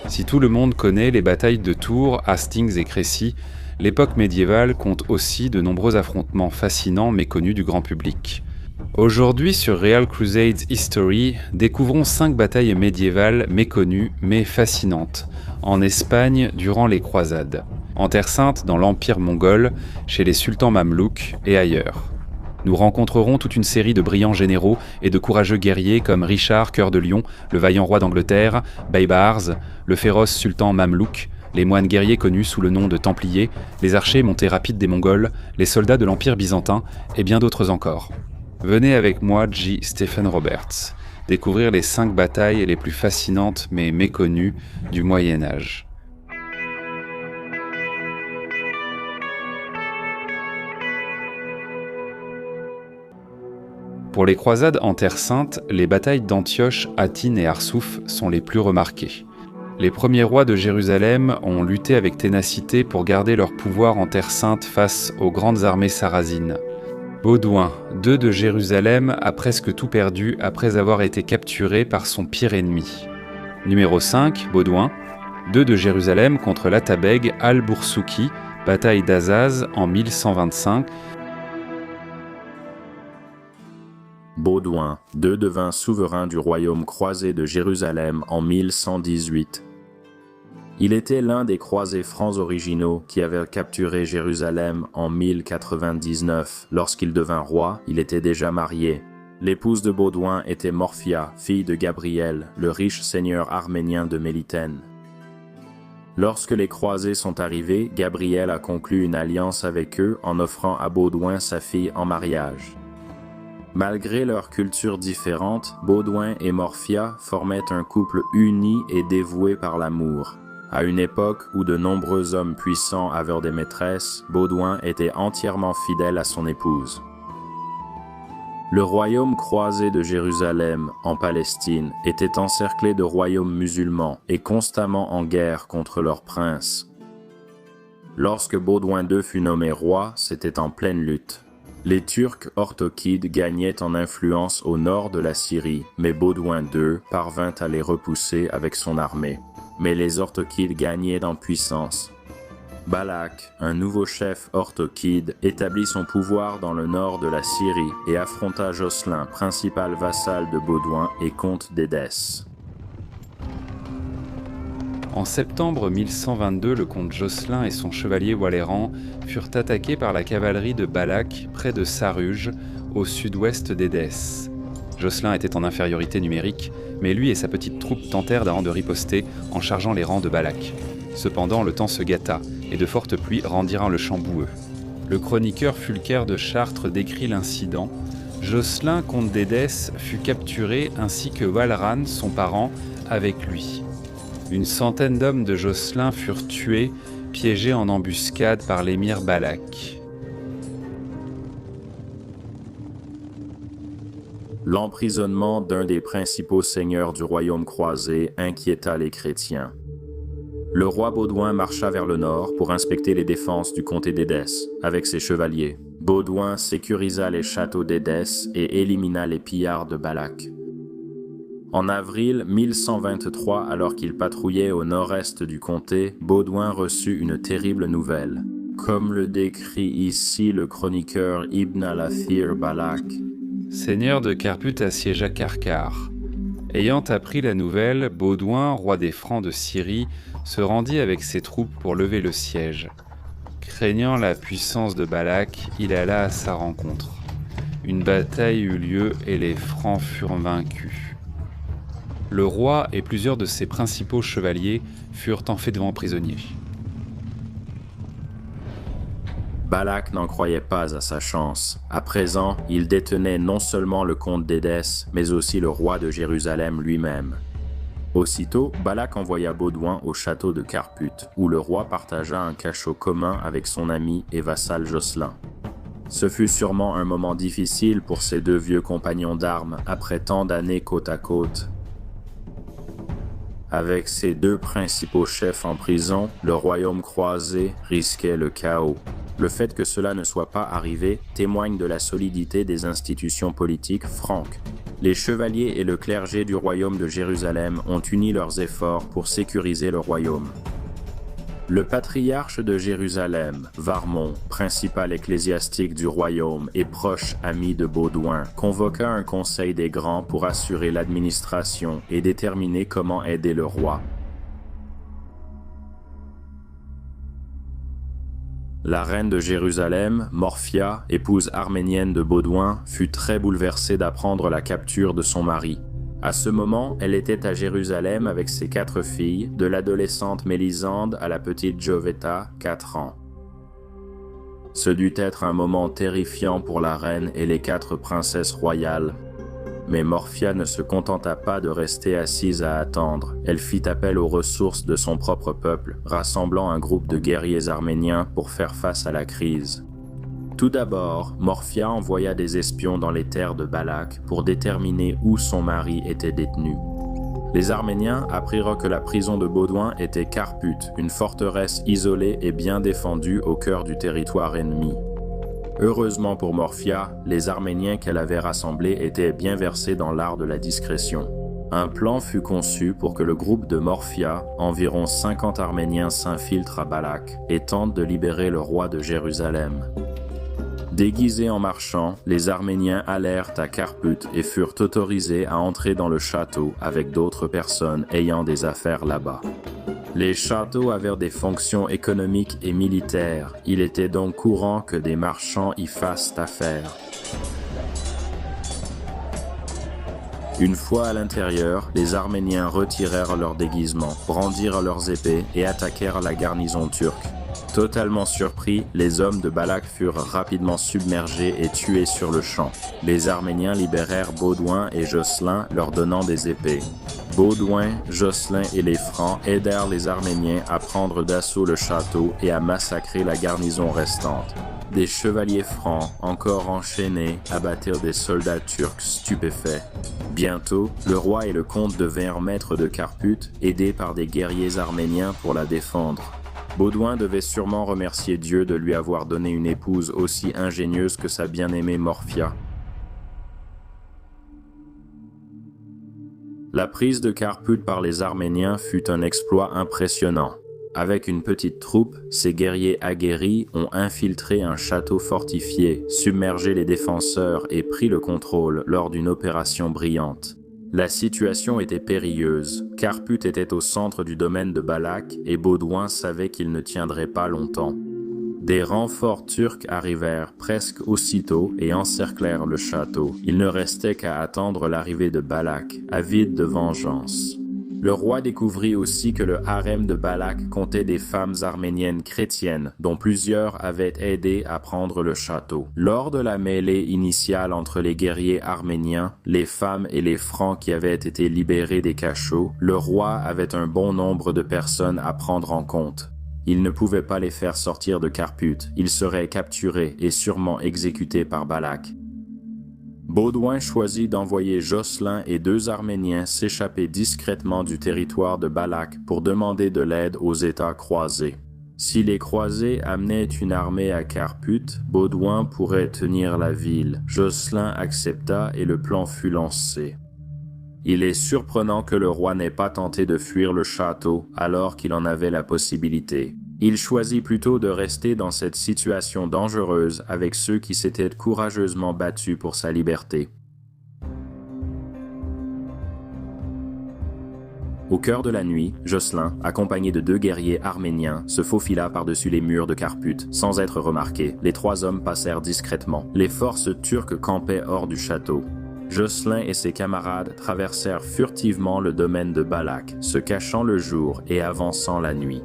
Si tout le monde connaît les batailles de Tours, Hastings et Crécy, l'époque médiévale compte aussi de nombreux affrontements fascinants méconnus du grand public. Aujourd'hui sur Real Crusades History, découvrons 5 batailles médiévales méconnues mais fascinantes, en Espagne durant les croisades, en Terre Sainte dans l'Empire mongol, chez les sultans mamelouks et ailleurs. Nous rencontrerons toute une série de brillants généraux et de courageux guerriers comme Richard, Cœur de Lion, le vaillant roi d'Angleterre, Baybars, le féroce sultan mamelouk, les moines guerriers connus sous le nom de Templiers, les archers montés rapides des Mongols, les soldats de l'Empire byzantin et bien d'autres encore. Venez avec moi, J. Stephen Roberts, découvrir les 5 batailles les plus fascinantes mais méconnues du Moyen-Âge. Pour les croisades en Terre Sainte, les batailles d'Antioche, Hattin et Arsouf sont les plus remarquées. Les premiers rois de Jérusalem ont lutté avec ténacité pour garder leur pouvoir en Terre Sainte face aux grandes armées sarrasines. Baudouin, II de Jérusalem, a presque tout perdu après avoir été capturé par son pire ennemi. Numéro 5, Baudouin, II de Jérusalem contre l'Atabeg al-Boursouki, bataille d'Azaz en 1125. Baudouin, II devint souverain du royaume croisé de Jérusalem en 1118. Il était l'un des croisés francs originaux qui avaient capturé Jérusalem en 1099. Lorsqu'il devint roi, il était déjà marié. L'épouse de Baudouin était Morphia, fille de Gabriel, le riche seigneur arménien de Mélitène. Lorsque les croisés sont arrivés, Gabriel a conclu une alliance avec eux en offrant à Baudouin sa fille en mariage. Malgré leurs cultures différentes, Baudouin et Morphia formaient un couple uni et dévoué par l'amour. À une époque où de nombreux hommes puissants avaient des maîtresses, Baudouin était entièrement fidèle à son épouse. Le royaume croisé de Jérusalem, en Palestine, était encerclé de royaumes musulmans et constamment en guerre contre leurs princes. Lorsque Baudouin II fut nommé roi, c'était en pleine lutte. Les Turcs orthokides gagnaient en influence au nord de la Syrie, mais Baudouin II parvint à les repousser avec son armée. Mais les orthokides gagnaient en puissance. Balak, un nouveau chef orthokide, établit son pouvoir dans le nord de la Syrie et affronta Jocelyn, principal vassal de Baudouin et comte d'Édesse. En septembre 1122, le comte Jocelyn et son chevalier Walleran furent attaqués par la cavalerie de Balak près de Saruge, au sud-ouest d'Édesse. Jocelyn était en infériorité numérique, mais lui et sa petite troupe tentèrent de riposter en chargeant les rangs de Balak. Cependant, le temps se gâta, et de fortes pluies rendirent le champ boueux. Le chroniqueur Fulker de Chartres décrit l'incident. Jocelyn, comte d'Édesse, fut capturé ainsi que Walleran, son parent, avec lui. Une centaine d'hommes de Jocelyn furent tués, piégés en embuscade par l'émir Balak. L'emprisonnement d'un des principaux seigneurs du royaume croisé inquiéta les chrétiens. Le roi Baudouin marcha vers le nord pour inspecter les défenses du comté d'Édesse avec ses chevaliers. Baudouin sécurisa les châteaux d'Édesse et élimina les pillards de Balak. En avril 1123, alors qu'il patrouillait au nord-est du comté, Baudouin reçut une terrible nouvelle. Comme le décrit ici le chroniqueur Ibn al-Athir Balak, Seigneur de Carput assiégea Karkar. Ayant appris la nouvelle, Baudouin, roi des Francs de Syrie, se rendit avec ses troupes pour lever le siège. Craignant la puissance de Balak, il alla à sa rencontre. Une bataille eut lieu et les Francs furent vaincus. Le roi et plusieurs de ses principaux chevaliers furent enfaits prisonniers. Balak n'en croyait pas à sa chance. À présent, il détenait non seulement le comte d'Édesse, mais aussi le roi de Jérusalem lui-même. Aussitôt, Balak envoya Baudouin au château de Carput, où le roi partagea un cachot commun avec son ami et vassal Jocelyn. Ce fut sûrement un moment difficile pour ces deux vieux compagnons d'armes après tant d'années côte à côte. Avec ses deux principaux chefs en prison, le royaume croisé risquait le chaos. Le fait que cela ne soit pas arrivé témoigne de la solidité des institutions politiques franques. Les chevaliers et le clergé du royaume de Jérusalem ont uni leurs efforts pour sécuriser le royaume. Le patriarche de Jérusalem, Varmon, principal ecclésiastique du royaume et proche ami de Baudouin, convoqua un conseil des grands pour assurer l'administration et déterminer comment aider le roi. La reine de Jérusalem, Morphia, épouse arménienne de Baudouin, fut très bouleversée d'apprendre la capture de son mari. À ce moment, elle était à Jérusalem avec ses 4 filles, de l'adolescente Mélisande à la petite Jovetta, 4 ans. Ce dut être un moment terrifiant pour la reine et les 4 princesses royales. Mais Morphia ne se contenta pas de rester assise à attendre. Elle fit appel aux ressources de son propre peuple, rassemblant un groupe de guerriers arméniens pour faire face à la crise. Tout d'abord, Morphia envoya des espions dans les terres de Balak pour déterminer où son mari était détenu. Les Arméniens apprirent que la prison de Baudouin était Carpute, une forteresse isolée et bien défendue au cœur du territoire ennemi. Heureusement pour Morphia, les Arméniens qu'elle avait rassemblés étaient bien versés dans l'art de la discrétion. Un plan fut conçu pour que le groupe de Morphia, environ 50 Arméniens, s'infiltre à Balak et tente de libérer le roi de Jérusalem. Déguisés en marchands, les Arméniens allèrent à Carpute et furent autorisés à entrer dans le château avec d'autres personnes ayant des affaires là-bas. Les châteaux avaient des fonctions économiques et militaires, il était donc courant que des marchands y fassent affaire. Une fois à l'intérieur, les Arméniens retirèrent leurs déguisements, brandirent leurs épées et attaquèrent la garnison turque. Totalement surpris, les hommes de Balak furent rapidement submergés et tués sur le champ. Les Arméniens libérèrent Baudouin et Jocelyn, leur donnant des épées. Baudouin, Jocelyn et les Francs aidèrent les Arméniens à prendre d'assaut le château et à massacrer la garnison restante. Des chevaliers francs, encore enchaînés, abattirent des soldats turcs stupéfaits. Bientôt, le roi et le comte devinrent maîtres de Carpute, aidés par des guerriers arméniens pour la défendre. Baudouin devait sûrement remercier Dieu de lui avoir donné une épouse aussi ingénieuse que sa bien-aimée Morphia. La prise de Carpute par les Arméniens fut un exploit impressionnant. Avec une petite troupe, ces guerriers aguerris ont infiltré un château fortifié, submergé les défenseurs et pris le contrôle lors d'une opération brillante. La situation était périlleuse. Carpute était au centre du domaine de Balak et Baudouin savait qu'il ne tiendrait pas longtemps. Des renforts turcs arrivèrent presque aussitôt et encerclèrent le château. Il ne restait qu'à attendre l'arrivée de Balak, avide de vengeance. Le roi découvrit aussi que le harem de Balak comptait des femmes arméniennes chrétiennes, dont plusieurs avaient aidé à prendre le château. Lors de la mêlée initiale entre les guerriers arméniens, les femmes et les francs qui avaient été libérés des cachots, le roi avait un bon nombre de personnes à prendre en compte. Il ne pouvait pas les faire sortir de Carpute, ils seraient capturés et sûrement exécutés par Balak. Baudouin choisit d'envoyer Jocelyn et 2 Arméniens s'échapper discrètement du territoire de Balak pour demander de l'aide aux États croisés. Si les croisés amenaient une armée à Carpute, Baudouin pourrait tenir la ville. Jocelyn accepta et le plan fut lancé. Il est surprenant que le roi n'ait pas tenté de fuir le château alors qu'il en avait la possibilité. Il choisit plutôt de rester dans cette situation dangereuse avec ceux qui s'étaient courageusement battus pour sa liberté. Au cœur de la nuit, Jocelyn, accompagné de 2 guerriers arméniens, se faufila par-dessus les murs de Carpute. Sans être remarqués, les 3 hommes passèrent discrètement. Les forces turques campaient hors du château. Jocelyn et ses camarades traversèrent furtivement le domaine de Balak, se cachant le jour et avançant la nuit.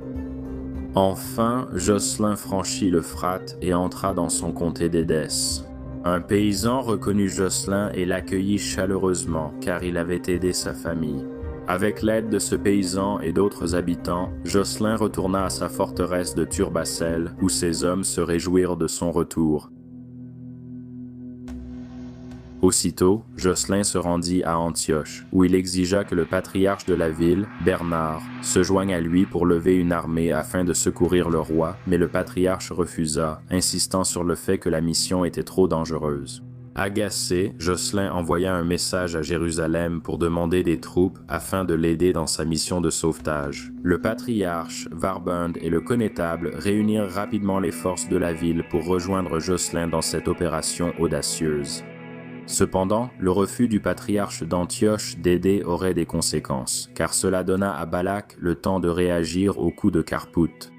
Enfin, Jocelyn franchit l'Euphrate et entra dans son comté d'Édesse. Un paysan reconnut Jocelyn et l'accueillit chaleureusement car il avait aidé sa famille. Avec l'aide de ce paysan et d'autres habitants, Jocelyn retourna à sa forteresse de Turbacelle où ses hommes se réjouirent de son retour. Aussitôt, Jocelyn se rendit à Antioche, où il exigea que le patriarche de la ville, Bernard, se joigne à lui pour lever une armée afin de secourir le roi, mais le patriarche refusa, insistant sur le fait que la mission était trop dangereuse. Agacé, Jocelyn envoya un message à Jérusalem pour demander des troupes afin de l'aider dans sa mission de sauvetage. Le patriarche, Varbund et le connétable réunirent rapidement les forces de la ville pour rejoindre Jocelyn dans cette opération audacieuse. Cependant, le refus du patriarche d'Antioche d'aider aurait des conséquences, car cela donna à Balak le temps de réagir au coup de Carput.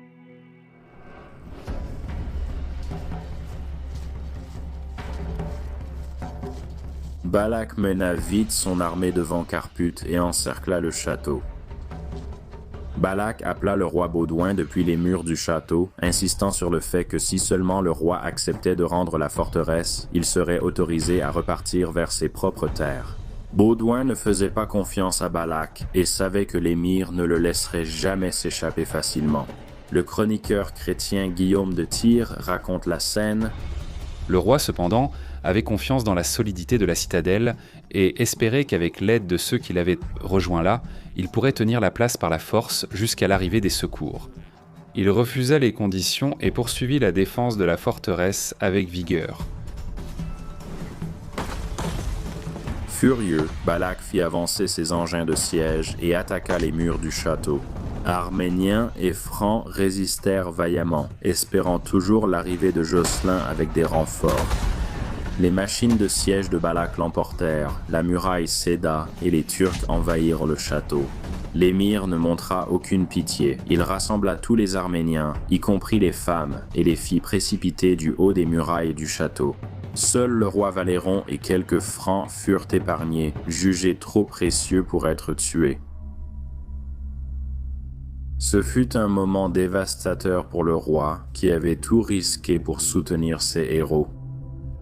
Balak mena vite son armée devant Carput et encercla le château. Balak appela le roi Baudouin depuis les murs du château, insistant sur le fait que si seulement le roi acceptait de rendre la forteresse, il serait autorisé à repartir vers ses propres terres. Baudouin ne faisait pas confiance à Balak et savait que l'émir ne le laisserait jamais s'échapper facilement. Le chroniqueur chrétien Guillaume de Tyr raconte la scène. Le roi, cependant, avait confiance dans la solidité de la citadelle et espérait qu'avec l'aide de ceux qui l'avaient rejoint là, il pourrait tenir la place par la force jusqu'à l'arrivée des secours. Il refusa les conditions et poursuivit la défense de la forteresse avec vigueur. Furieux, Balak fit avancer ses engins de siège et attaqua les murs du château. Arméniens et Francs résistèrent vaillamment, espérant toujours l'arrivée de Jocelyn avec des renforts. Les machines de siège de Balak l'emportèrent, la muraille céda et les Turcs envahirent le château. L'émir ne montra aucune pitié. Il rassembla tous les Arméniens, y compris les femmes, et les fit précipiter du haut des murailles du château. Seul le roi Valéron et quelques Francs furent épargnés, jugés trop précieux pour être tués. Ce fut un moment dévastateur pour le roi, qui avait tout risqué pour soutenir ses héros.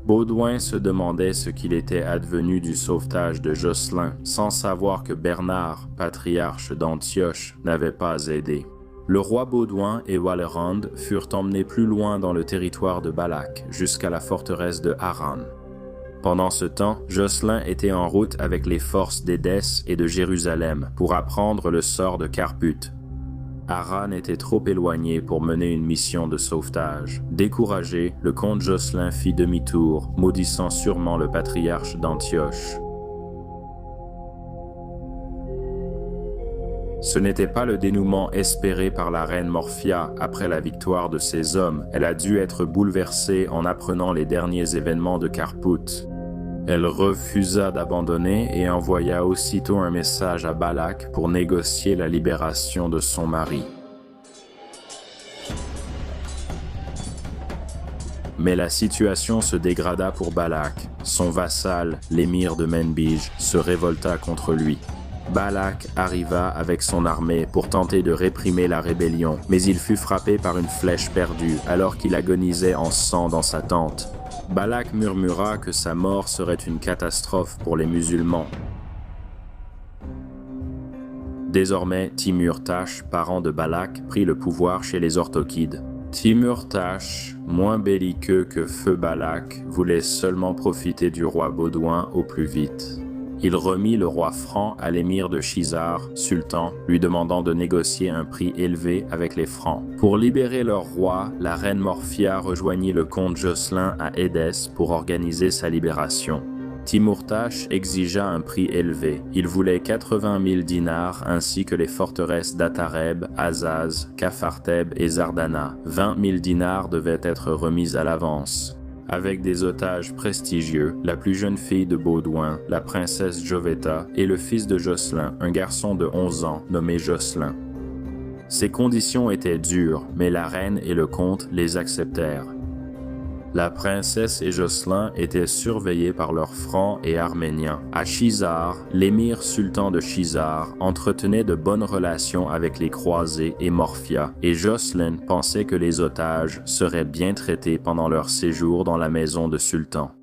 Baudouin se demandait ce qu'il était advenu du sauvetage de Jocelyn, sans savoir que Bernard, patriarche d'Antioche, n'avait pas aidé. Le roi Baudouin et Wallerand furent emmenés plus loin dans le territoire de Balak, jusqu'à la forteresse de Haran. Pendant ce temps, Jocelyn était en route avec les forces d'Édesse et de Jérusalem pour apprendre le sort de Carput. Haran était trop éloigné pour mener une mission de sauvetage. Découragé, le comte Jocelyn fit demi-tour, maudissant sûrement le patriarche d'Antioche. Ce n'était pas le dénouement espéré par la reine Morphia après la victoire de ses hommes. Elle a dû être bouleversée en apprenant les derniers événements de Carput. Elle refusa d'abandonner et envoya aussitôt un message à Balak pour négocier la libération de son mari. Mais la situation se dégrada pour Balak. Son vassal, l'émir de Menbij, se révolta contre lui. Balak arriva avec son armée pour tenter de réprimer la rébellion, mais il fut frappé par une flèche perdue alors qu'il agonisait en sang dans sa tente. Balak murmura que sa mort serait une catastrophe pour les musulmans. Désormais, Timur-Tash, parent de Balak, prit le pouvoir chez les Orthokides. Timur-Tash, moins belliqueux que Feu Balak, voulait seulement profiter du roi Baudouin au plus vite. Il remit le roi franc à l'émir de Chizar, sultan, lui demandant de négocier un prix élevé avec les Francs. Pour libérer leur roi, la reine Morphia rejoignit le comte Jocelyn à Édesse pour organiser sa libération. Timur-Tash exigea un prix élevé. Il voulait 80 000 dinars ainsi que les forteresses d'Atareb, Azaz, Capharteb et Zardana. 20 000 dinars devaient être remises à l'avance. Avec des otages prestigieux, la plus jeune fille de Baudouin, la princesse Joveta, et le fils de Jocelyn, un garçon de 11 ans nommé Jocelyn. Ces conditions étaient dures, mais la reine et le comte les acceptèrent. La princesse et Jocelyn étaient surveillés par leurs Francs et Arméniens. À Chizar, l'émir sultan de Chizar entretenait de bonnes relations avec les croisés et Morphia, et Jocelyn pensait que les otages seraient bien traités pendant leur séjour dans la maison de sultan.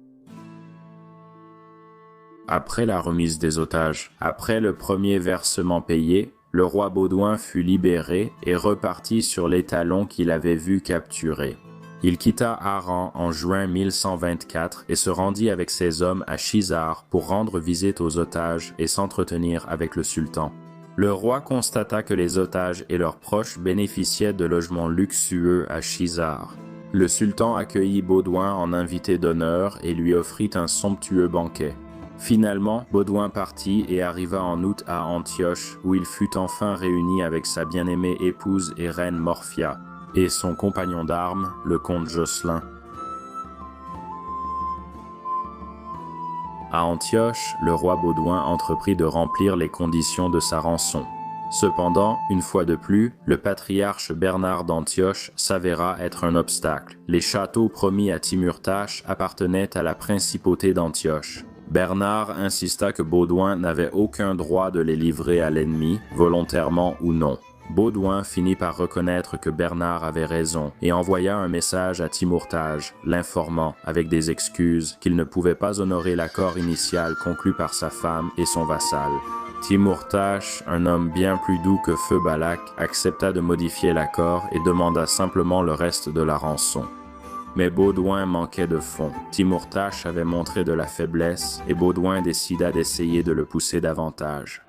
Après la remise des otages, après le premier versement payé, le roi Baudouin fut libéré et repartit sur l'étalon qu'il avait vu capturer. Il quitta Haran en juin 1124 et se rendit avec ses hommes à Chizar pour rendre visite aux otages et s'entretenir avec le sultan. Le roi constata que les otages et leurs proches bénéficiaient de logements luxueux à Chizar. Le sultan accueillit Baudouin en invité d'honneur et lui offrit un somptueux banquet. Finalement, Baudouin partit et arriva en août à Antioche, où il fut enfin réuni avec sa bien-aimée épouse et reine Morphia, et son compagnon d'armes, le comte Jocelyn. À Antioche, le roi Baudouin entreprit de remplir les conditions de sa rançon. Cependant, une fois de plus, le patriarche Bernard d'Antioche s'avéra être un obstacle. Les châteaux promis à Timurtash appartenaient à la principauté d'Antioche. Bernard insista que Baudouin n'avait aucun droit de les livrer à l'ennemi, volontairement ou non. Baudouin finit par reconnaître que Bernard avait raison et envoya un message à Timurtash, l'informant, avec des excuses, qu'il ne pouvait pas honorer l'accord initial conclu par sa femme et son vassal. Timurtash, un homme bien plus doux que Feu Balak, accepta de modifier l'accord et demanda simplement le reste de la rançon. Mais Baudouin manquait de fonds. Timurtash avait montré de la faiblesse et Baudouin décida d'essayer de le pousser davantage.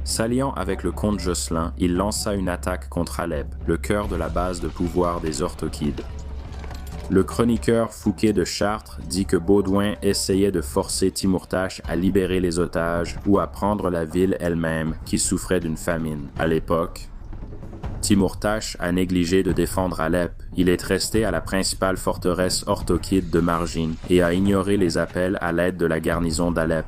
S'alliant avec le comte Jocelyn, il lança une attaque contre Alep, le cœur de la base de pouvoir des Orthokides. Le chroniqueur Fouquet de Chartres dit que Baudouin essayait de forcer Timurtash à libérer les otages ou à prendre la ville elle-même qui souffrait d'une famine. À l'époque, Timurtash a négligé de défendre Alep. Il est resté à la principale forteresse orthokide de Margin et a ignoré les appels à l'aide de la garnison d'Alep.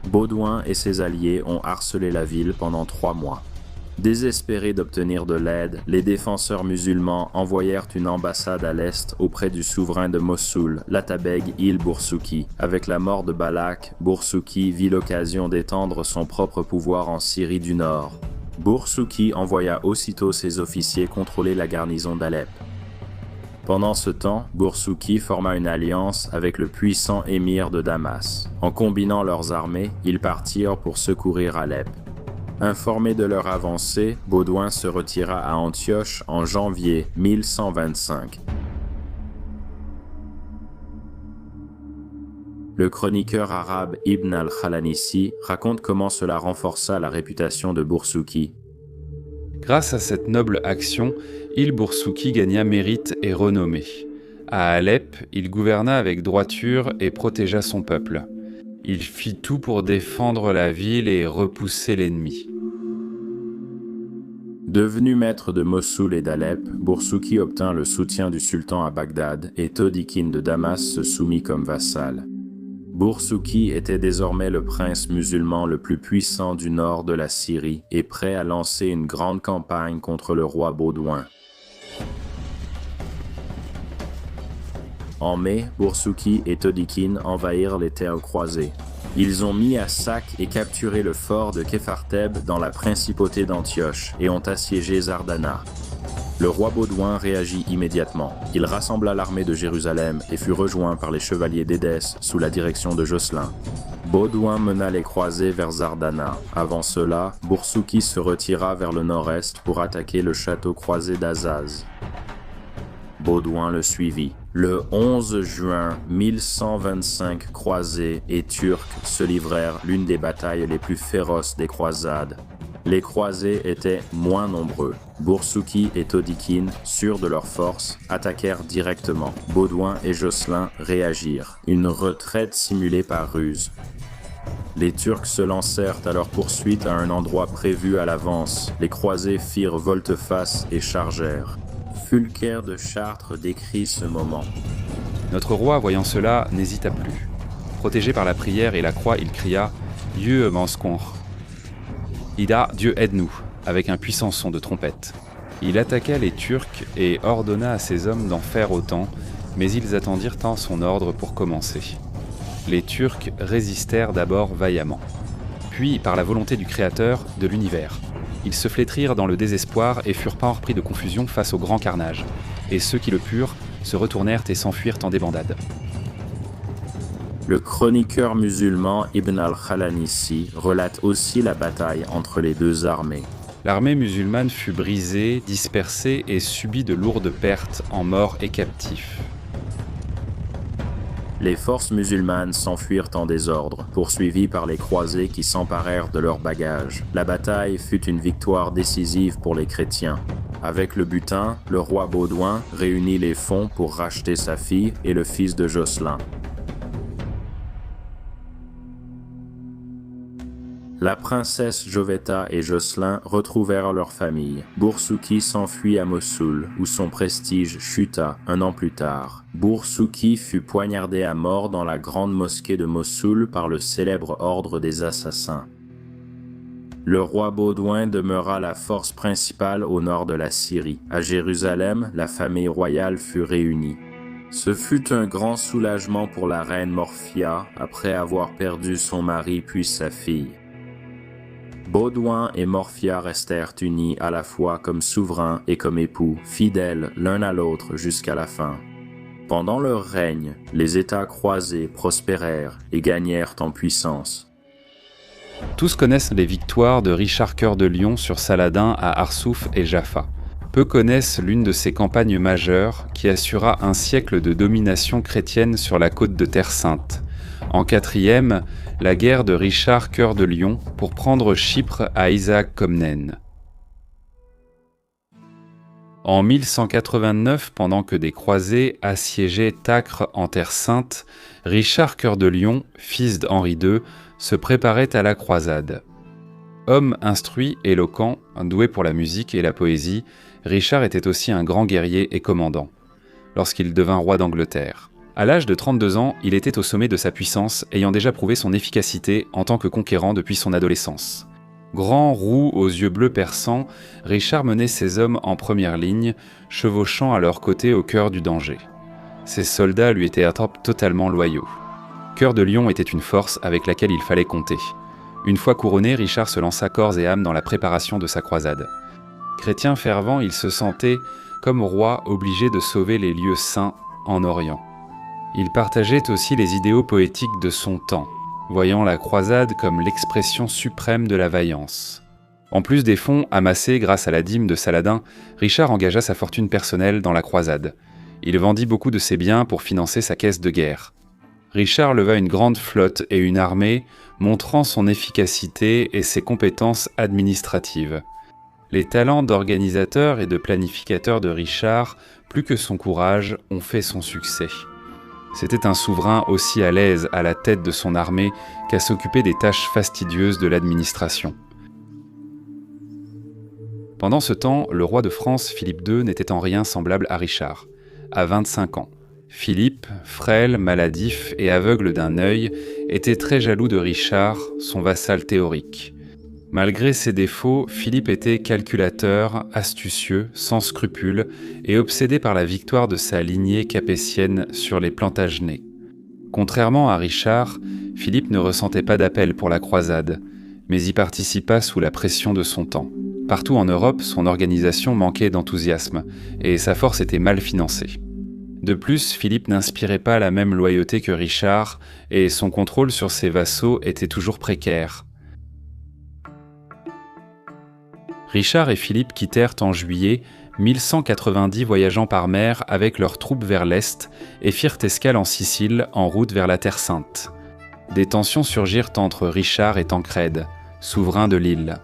Baudouin et ses alliés ont harcelé la ville pendant 3 mois. Désespérés d'obtenir de l'aide, les défenseurs musulmans envoyèrent une ambassade à l'est auprès du souverain de Mossoul, l'Atabeg il-Boursouki. Avec la mort de Balak, Boursouki vit l'occasion d'étendre son propre pouvoir en Syrie du Nord. Boursouki envoya aussitôt ses officiers contrôler la garnison d'Alep. Pendant ce temps, Boursouki forma une alliance avec le puissant émir de Damas. En combinant leurs armées, ils partirent pour secourir Alep. Informé de leur avancée, Baudouin se retira à Antioche en janvier 1125. Le chroniqueur arabe Ibn al-Khalanisi raconte comment cela renforça la réputation de Boursouki. Grâce à cette noble action, il-Boursouki gagna mérite et renommée. À Alep, il gouverna avec droiture et protégea son peuple. Il fit tout pour défendre la ville et repousser l'ennemi. Devenu maître de Mossoul et d'Alep, Boursouki obtint le soutien du sultan à Bagdad et Todikin de Damas se soumit comme vassal. Boursouki était désormais le prince musulman le plus puissant du nord de la Syrie et prêt à lancer une grande campagne contre le roi Baudouin. En mai, Boursouki et Todikin envahirent les terres croisées. Ils ont mis à sac et capturé le fort de Kefarteb dans la principauté d'Antioche et ont assiégé Zardana. Le roi Baudouin réagit immédiatement. Il rassembla l'armée de Jérusalem et fut rejoint par les chevaliers d'Édesse sous la direction de Jocelyn. Baudouin mena les croisés vers Zardana. Avant cela, Boursouki se retira vers le nord-est pour attaquer le château croisé d'Azaz. Baudouin le suivit. Le 11 juin 1125, croisés et Turcs se livrèrent l'une des batailles les plus féroces des croisades. Les croisés étaient moins nombreux. Boursouki et Todikin, sûrs de leur force, attaquèrent directement. Baudouin et Jocelyn réagirent. Une retraite simulée par ruse. Les Turcs se lancèrent à leur poursuite à un endroit prévu à l'avance. Les croisés firent volte-face et chargèrent. Fulcher de Chartres décrit ce moment. Notre roi, voyant cela, n'hésita plus. Protégé par la prière et la croix, il cria « Dieu m'ensconre ». Ida, Dieu aide-nous, avec un puissant son de trompette. Il attaqua les Turcs et ordonna à ses hommes d'en faire autant, mais ils attendirent en son ordre pour commencer. Les Turcs résistèrent d'abord vaillamment. Puis, par la volonté du Créateur de l'univers, ils se flétrirent dans le désespoir et furent pas pris de confusion face au grand carnage. Et ceux qui le purent se retournèrent et s'enfuirent en débandade. Le chroniqueur musulman Ibn al-Khalanisi relate aussi la bataille entre les deux armées. L'armée musulmane fut brisée, dispersée et subit de lourdes pertes en morts et captifs. Les forces musulmanes s'enfuirent en désordre, poursuivies par les croisés qui s'emparèrent de leurs bagages. La bataille fut une victoire décisive pour les chrétiens. Avec le butin, le roi Baudouin réunit les fonds pour racheter sa fille et le fils de Jocelyn. La princesse Jovetta et Jocelyn retrouvèrent leur famille. Boursouki s'enfuit à Mossoul, où son prestige chuta un an plus tard. Boursouki fut poignardé à mort dans la grande mosquée de Mossoul par le célèbre ordre des assassins. Le roi Baudouin demeura la force principale au nord de la Syrie. À Jérusalem, la famille royale fut réunie. Ce fut un grand soulagement pour la reine Morphia après avoir perdu son mari puis sa fille. Baudouin et Morphia restèrent unis à la fois comme souverains et comme époux, fidèles l'un à l'autre jusqu'à la fin. Pendant leur règne, les États croisés prospérèrent et gagnèrent en puissance. Tous connaissent les victoires de Richard Cœur de Lion sur Saladin à Arsouf et Jaffa. Peu connaissent l'une de ses campagnes majeures qui assura un siècle de domination chrétienne sur la côte de Terre Sainte. En quatrième, la guerre de Richard Cœur de Lion pour prendre Chypre à Isaac Comnène. En 1189, pendant que des croisés assiégeaient Acre en Terre Sainte, Richard Cœur de Lion, fils d'Henri II, se préparait à la croisade. Homme instruit, éloquent, doué pour la musique et la poésie, Richard était aussi un grand guerrier et commandant, lorsqu'il devint roi d'Angleterre. À l'âge de 32 ans, il était au sommet de sa puissance, ayant déjà prouvé son efficacité en tant que conquérant depuis son adolescence. Grand, roux, aux yeux bleus perçants, Richard menait ses hommes en première ligne, chevauchant à leur côté au cœur du danger. Ses soldats lui étaient totalement loyaux. Cœur de Lion était une force avec laquelle il fallait compter. Une fois couronné, Richard se lança corps et âme dans la préparation de sa croisade. Chrétien fervent, il se sentait, comme roi, obligé de sauver les lieux saints en Orient. Il partageait aussi les idéaux poétiques de son temps, voyant la croisade comme l'expression suprême de la vaillance. En plus des fonds amassés grâce à la dîme de Saladin, Richard engagea sa fortune personnelle dans la croisade. Il vendit beaucoup de ses biens pour financer sa caisse de guerre. Richard leva une grande flotte et une armée, montrant son efficacité et ses compétences administratives. Les talents d'organisateur et de planificateur de Richard, plus que son courage, ont fait son succès. C'était un souverain aussi à l'aise à la tête de son armée qu'à s'occuper des tâches fastidieuses de l'administration. Pendant ce temps, le roi de France, Philippe II, n'était en rien semblable à Richard. À 25 ans, Philippe, frêle, maladif et aveugle d'un œil, était très jaloux de Richard, son vassal théorique. Malgré ses défauts, Philippe était calculateur, astucieux, sans scrupules et obsédé par la victoire de sa lignée capétienne sur les Plantagenets. Contrairement à Richard, Philippe ne ressentait pas d'appel pour la croisade, mais y participa sous la pression de son temps. Partout en Europe, son organisation manquait d'enthousiasme et sa force était mal financée. De plus, Philippe n'inspirait pas la même loyauté que Richard et son contrôle sur ses vassaux était toujours précaire. Richard et Philippe quittèrent en juillet 1190 voyageant par mer avec leurs troupes vers l'est et firent escale en Sicile en route vers la Terre Sainte. Des tensions surgirent entre Richard et Tancrède, souverain de l'île.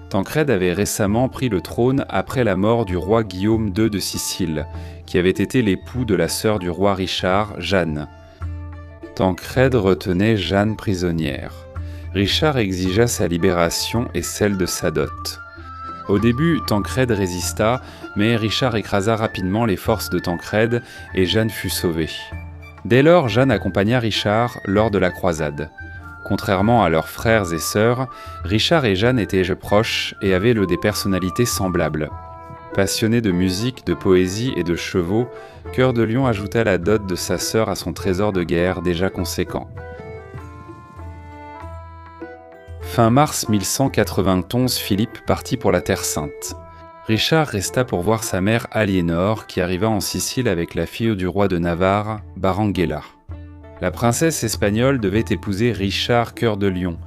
Tancrède avait récemment pris le trône après la mort du roi Guillaume II de Sicile, qui avait été l'époux de la sœur du roi Richard, Jeanne. Tancrède retenait Jeanne prisonnière. Richard exigea sa libération et celle de sa dot. Au début, Tancrède résista, mais Richard écrasa rapidement les forces de Tancrède et Jeanne fut sauvée. Dès lors, Jeanne accompagna Richard lors de la croisade. Contrairement à leurs frères et sœurs, Richard et Jeanne étaient proches et avaient des personnalités semblables. Passionné de musique, de poésie et de chevaux, Cœur de Lion ajouta la dot de sa sœur à son trésor de guerre déjà conséquent. Fin mars 1191, Philippe partit pour la Terre Sainte. Richard resta pour voir sa mère Aliénor, qui arriva en Sicile avec la fille du roi de Navarre, Berenguela. La princesse espagnole devait épouser Richard Cœur de Lion,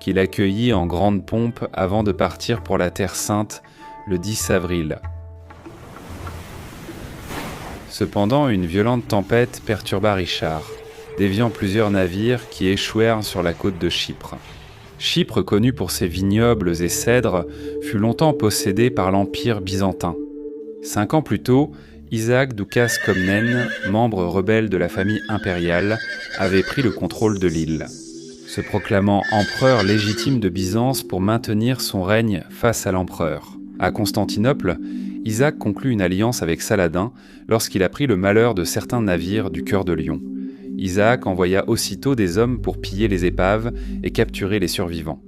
qui l'accueillit en grande pompe avant de partir pour la Terre Sainte le 10 avril. Cependant, une violente tempête perturba Richard, déviant plusieurs navires qui échouèrent sur la côte de Chypre. Chypre, connue pour ses vignobles et cèdres, fut longtemps possédée par l'Empire byzantin. 5 ans plus tôt, Isaac Doukas Comnène, membre rebelle de la famille impériale, avait pris le contrôle de l'île, se proclamant empereur légitime de Byzance pour maintenir son règne face à l'empereur. À Constantinople, Isaac conclut une alliance avec Saladin lorsqu'il apprit le malheur de certains navires du cœur de Lion. Isaac envoya aussitôt des hommes pour piller les épaves et capturer les survivants.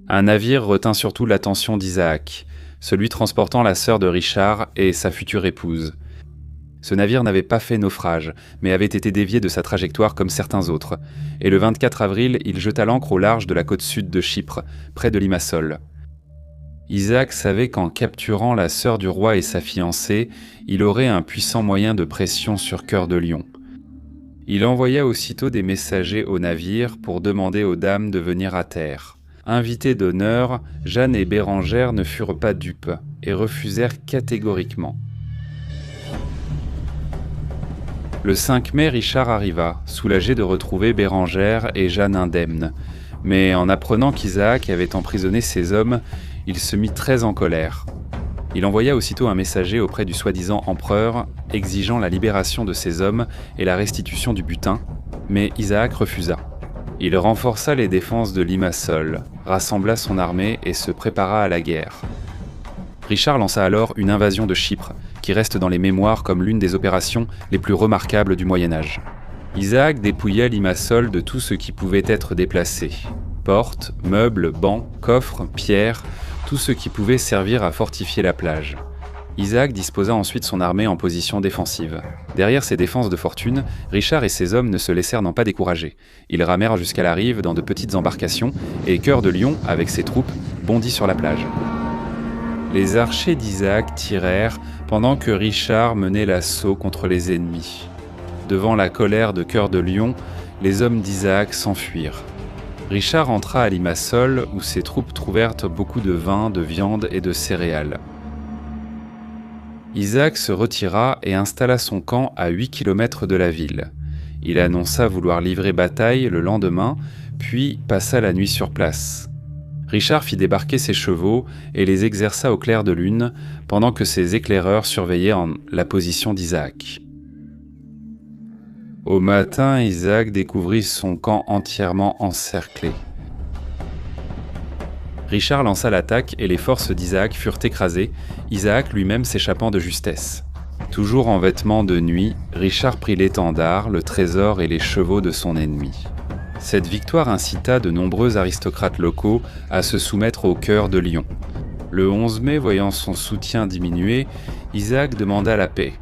Un navire retint surtout l'attention d'Isaac, celui transportant la sœur de Richard et sa future épouse. Ce navire n'avait pas fait naufrage, mais avait été dévié de sa trajectoire comme certains autres, et le 24 avril, il jeta l'ancre au large de la côte sud de Chypre, près de Limassol. Isaac savait qu'en capturant la sœur du roi et sa fiancée, il aurait un puissant moyen de pression sur Cœur de Lion. Il envoya aussitôt des messagers au navire pour demander aux dames de venir à terre. Invités d'honneur, Jeanne et Bérengère ne furent pas dupes et refusèrent catégoriquement. Le 5 mai, Richard arriva, soulagé de retrouver Bérengère et Jeanne indemnes. Mais en apprenant qu'Isaac avait emprisonné ses hommes, il se mit très en colère. Il envoya aussitôt un messager auprès du soi-disant empereur, exigeant la libération de ses hommes et la restitution du butin, mais Isaac refusa. Il renforça les défenses de Limassol, rassembla son armée et se prépara à la guerre. Richard lança alors une invasion de Chypre, qui reste dans les mémoires comme l'une des opérations les plus remarquables du Moyen-Âge. Isaac dépouilla Limassol de tout ce qui pouvait être déplacé. Portes, meubles, bancs, coffres, pierres, tout ce qui pouvait servir à fortifier la plage. Isaac disposa ensuite son armée en position défensive. Derrière ces défenses de fortune, Richard et ses hommes ne se laissèrent n'en pas décourager. Ils ramèrent jusqu'à la rive dans de petites embarcations, et Cœur de Lion, avec ses troupes, bondit sur la plage. Les archers d'Isaac tirèrent pendant que Richard menait l'assaut contre les ennemis. Devant la colère de Cœur de Lion, les hommes d'Isaac s'enfuirent. Richard entra à Limassol où ses troupes trouvèrent beaucoup de vin, de viande et de céréales. Isaac se retira et installa son camp à 8 km de la ville. Il annonça vouloir livrer bataille le lendemain, puis passa la nuit sur place. Richard fit débarquer ses chevaux et les exerça au clair de lune, pendant que ses éclaireurs surveillaient la position d'Isaac. Au matin, Isaac découvrit son camp entièrement encerclé. Richard lança l'attaque et les forces d'Isaac furent écrasées, Isaac lui-même s'échappant de justesse. Toujours en vêtements de nuit, Richard prit l'étendard, le trésor et les chevaux de son ennemi. Cette victoire incita de nombreux aristocrates locaux à se soumettre au Cœur de Lion. Le 11 mai, voyant son soutien diminuer, Isaac demanda la paix.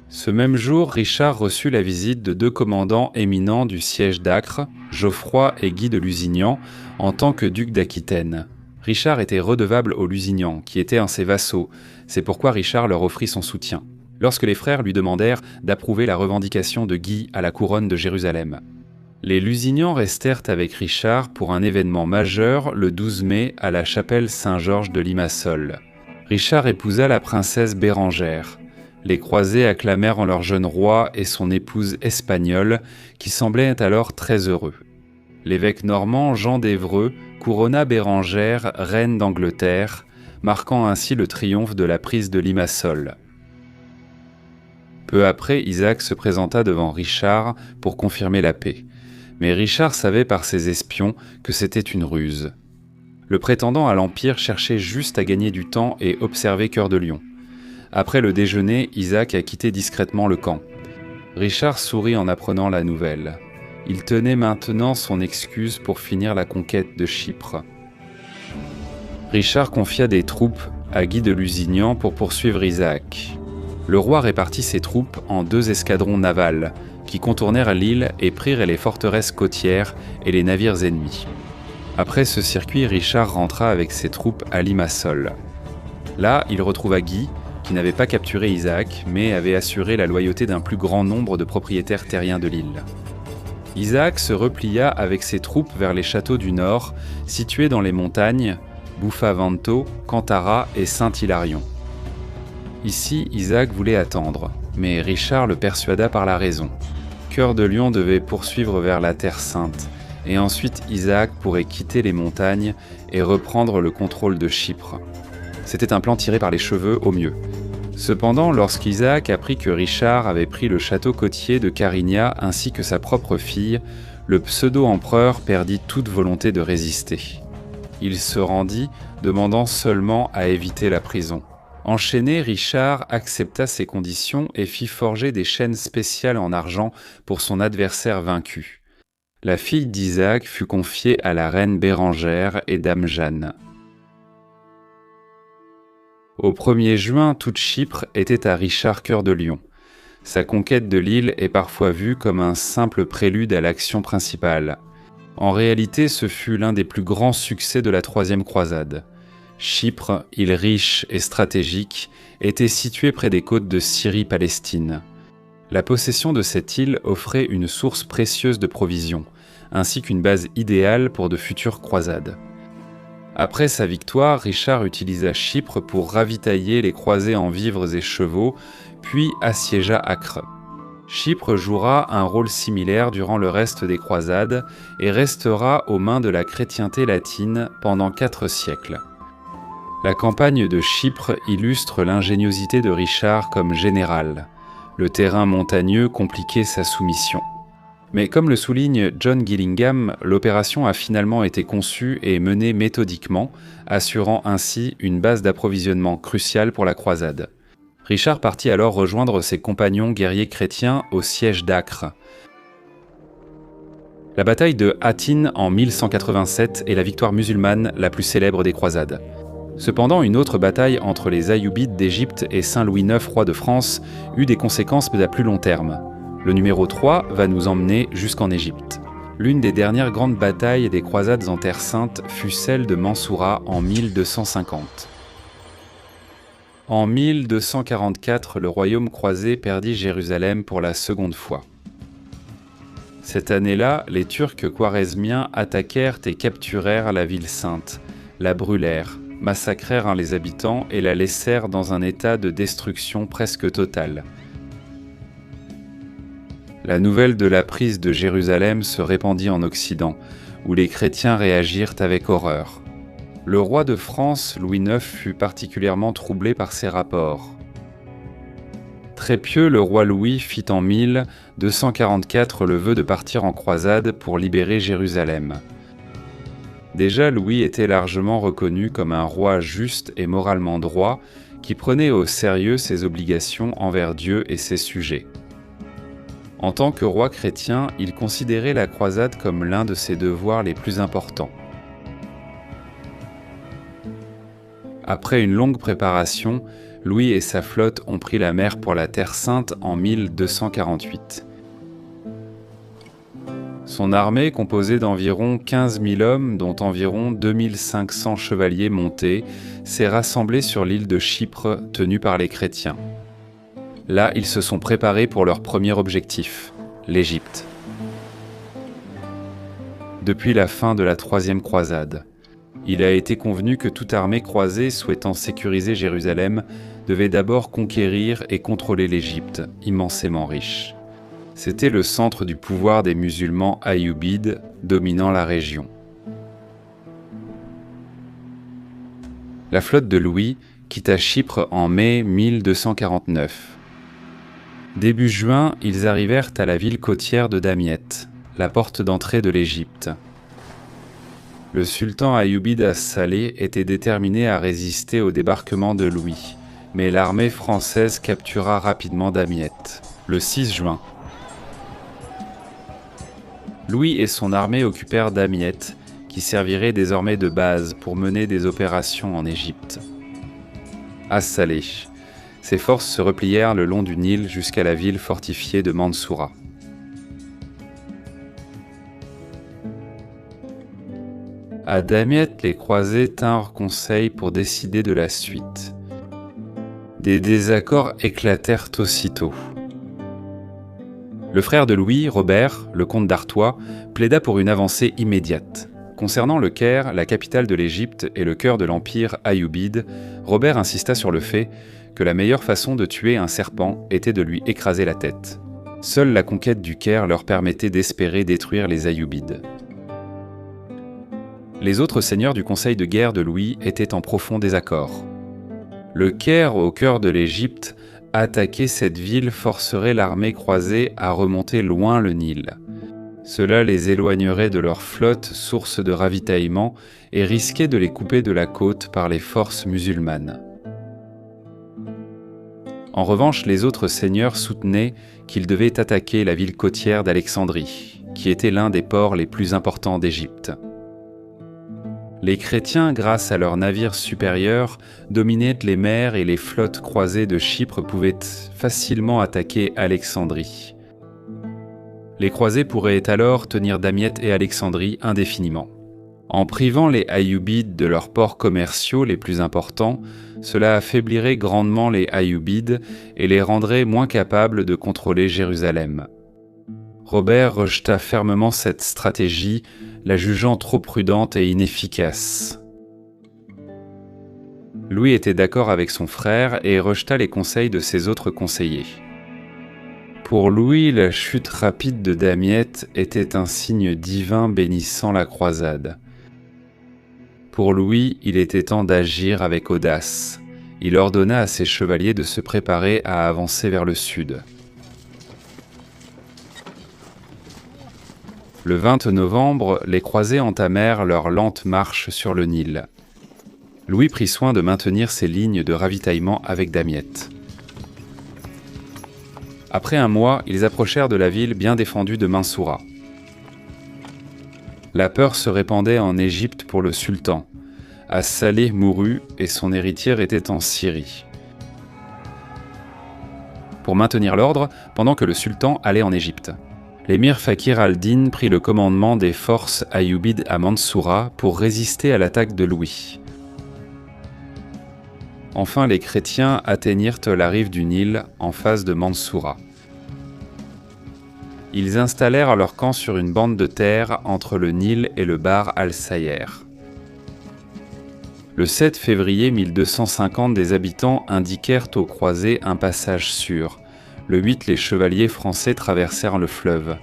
Ce même jour, Richard reçut la visite de 2 commandants éminents du siège d'Acre, Geoffroy et Guy de Lusignan, en tant que duc d'Aquitaine. Richard était redevable aux Lusignans, qui étaient un de ses vassaux, c'est pourquoi Richard leur offrit son soutien. Lorsque les frères lui demandèrent d'approuver la revendication de Guy à la couronne de Jérusalem. Les Lusignans restèrent avec Richard pour un événement majeur le 12 mai à la chapelle Saint-Georges de Limassol. Richard épousa la princesse Bérengère. Les croisés acclamèrent en leur jeune roi et son épouse espagnole, qui semblaient alors très heureux. L'évêque normand Jean d'Évreux couronna Bérengère reine d'Angleterre, marquant ainsi le triomphe de la prise de Limassol. Peu après, Isaac se présenta devant Richard pour confirmer la paix. Mais Richard savait par ses espions que c'était une ruse. Le prétendant à l'Empire cherchait juste à gagner du temps et observer Cœur de Lion. Après le déjeuner, Isaac a quitté discrètement le camp. Richard sourit en apprenant la nouvelle. Il tenait maintenant son excuse pour finir la conquête de Chypre. Richard confia des troupes à Guy de Lusignan pour poursuivre Isaac. Le roi répartit ses troupes en 2 escadrons navals, qui contournèrent l'île et prirent les forteresses côtières et les navires ennemis. Après ce circuit, Richard rentra avec ses troupes à Limassol. Là, il retrouva Guy, qui n'avait pas capturé Isaac, mais avait assuré la loyauté d'un plus grand nombre de propriétaires terriens de l'île. Isaac se replia avec ses troupes vers les châteaux du nord, situés dans les montagnes, Buffavanto, Cantara et Saint-Hilarion. Ici, Isaac voulait attendre, mais Richard le persuada par la raison. Cœur de Lion devait poursuivre vers la Terre Sainte, et ensuite Isaac pourrait quitter les montagnes et reprendre le contrôle de Chypre. C'était un plan tiré par les cheveux au mieux. Cependant, lorsqu'Isaac apprit que Richard avait pris le château côtier de Carigna ainsi que sa propre fille, le pseudo-empereur perdit toute volonté de résister. Il se rendit, demandant seulement à éviter la prison. Enchaîné, Richard accepta ces conditions et fit forger des chaînes spéciales en argent pour son adversaire vaincu. La fille d'Isaac fut confiée à la reine Bérengère et dame Jeanne. Au 1er juin, toute Chypre était à Richard Cœur de Lion. Sa conquête de l'île est parfois vue comme un simple prélude à l'action principale. En réalité, ce fut l'un des plus grands succès de la Troisième Croisade. Chypre, île riche et stratégique, était située près des côtes de Syrie-Palestine. La possession de cette île offrait une source précieuse de provisions, ainsi qu'une base idéale pour de futures croisades. Après sa victoire, Richard utilisa Chypre pour ravitailler les croisés en vivres et chevaux, puis assiégea Acre. Chypre jouera un rôle similaire durant le reste des croisades et restera aux mains de la chrétienté latine pendant 4 siècles. La campagne de Chypre illustre l'ingéniosité de Richard comme général. Le terrain montagneux compliquait sa soumission. Mais comme le souligne John Gillingham, l'opération a finalement été conçue et menée méthodiquement, assurant ainsi une base d'approvisionnement cruciale pour la croisade. Richard partit alors rejoindre ses compagnons guerriers chrétiens au siège d'Acre. La bataille de Hattin en 1187 est la victoire musulmane la plus célèbre des croisades. Cependant, une autre bataille entre les Ayyoubides d'Égypte et Saint Louis IX, roi de France, eut des conséquences à plus long terme. Le numéro 3 va nous emmener jusqu'en Égypte. L'une des dernières grandes batailles des croisades en Terre Sainte fut celle de Mansoura en 1250. En 1244, le royaume croisé perdit Jérusalem pour la seconde fois. Cette année-là, les Turcs khwarezmiens attaquèrent et capturèrent la ville sainte, la brûlèrent, massacrèrent les habitants et la laissèrent dans un état de destruction presque totale. La nouvelle de la prise de Jérusalem se répandit en Occident, où les chrétiens réagirent avec horreur. Le roi de France, Louis IX, fut particulièrement troublé par ces rapports. Très pieux, le roi Louis fit en 1244 le vœu de partir en croisade pour libérer Jérusalem. Déjà, Louis était largement reconnu comme un roi juste et moralement droit, qui prenait au sérieux ses obligations envers Dieu et ses sujets. En tant que roi chrétien, il considérait la croisade comme l'un de ses devoirs les plus importants. Après une longue préparation, Louis et sa flotte ont pris la mer pour la Terre Sainte en 1248. Son armée, composée d'environ 15 000 hommes, dont environ 2500 chevaliers montés, s'est rassemblée sur l'île de Chypre, tenue par les chrétiens. Là, ils se sont préparés pour leur premier objectif, l'Égypte. Depuis la fin de la Troisième Croisade, il a été convenu que toute armée croisée souhaitant sécuriser Jérusalem devait d'abord conquérir et contrôler l'Égypte, immensément riche. C'était le centre du pouvoir des musulmans ayyoubides dominant la région. La flotte de Louis quitta Chypre en mai 1249. Début juin, ils arrivèrent à la ville côtière de Damiette, la porte d'entrée de l'Égypte. Le sultan ayyoubide As-Saleh était déterminé à résister au débarquement de Louis, mais l'armée française captura rapidement Damiette, le 6 juin. Louis et son armée occupèrent Damiette, qui servirait désormais de base pour mener des opérations en Égypte. As-Saleh. Ses forces se replièrent le long du Nil jusqu'à la ville fortifiée de Mansoura. À Damiette, les croisés tinrent conseil pour décider de la suite. Des désaccords éclatèrent aussitôt. Le frère de Louis, Robert, le comte d'Artois, plaida pour une avancée immédiate. Concernant le Caire, la capitale de l'Égypte et le cœur de l'empire ayyoubide, Robert insista sur le fait que la meilleure façon de tuer un serpent était de lui écraser la tête. Seule la conquête du Caire leur permettait d'espérer détruire les Ayyoubides. Les autres seigneurs du conseil de guerre de Louis étaient en profond désaccord. Le Caire, au cœur de l'Égypte, attaquer cette ville forcerait l'armée croisée à remonter loin le Nil. Cela les éloignerait de leur flotte, source de ravitaillement, et risquait de les couper de la côte par les forces musulmanes. En revanche, les autres seigneurs soutenaient qu'ils devaient attaquer la ville côtière d'Alexandrie, qui était l'un des ports les plus importants d'Égypte. Les chrétiens, grâce à leurs navires supérieurs, dominaient les mers et les flottes croisées de Chypre pouvaient facilement attaquer Alexandrie. Les croisés pourraient alors tenir Damiette et Alexandrie indéfiniment. En privant les Ayyoubides de leurs ports commerciaux les plus importants, cela affaiblirait grandement les Ayyoubides et les rendrait moins capables de contrôler Jérusalem. Robert rejeta fermement cette stratégie, la jugeant trop prudente et inefficace. Louis était d'accord avec son frère et rejeta les conseils de ses autres conseillers. Pour Louis, la chute rapide de Damiette était un signe divin bénissant la croisade. Pour Louis, il était temps d'agir avec audace. Il ordonna à ses chevaliers de se préparer à avancer vers le sud. Le 20 novembre, les croisés entamèrent leur lente marche sur le Nil. Louis prit soin de maintenir ses lignes de ravitaillement avec Damiette. Après un mois, ils approchèrent de la ville bien défendue de Mansoura. La peur se répandait en Égypte pour le sultan. As-Salih mourut et son héritière était en Syrie. Pour maintenir l'ordre, pendant que le sultan allait en Égypte, l'émir Fakir al-Din prit le commandement des forces ayyoubides à Mansoura pour résister à l'attaque de Louis. Enfin, les chrétiens atteignirent la rive du Nil en face de Mansoura. Ils installèrent leur camp sur une bande de terre entre le Nil et le Bahr al-Sayer. Le 7 février 1250, des habitants indiquèrent aux croisés un passage sûr. Le 8, les chevaliers français traversèrent le fleuve.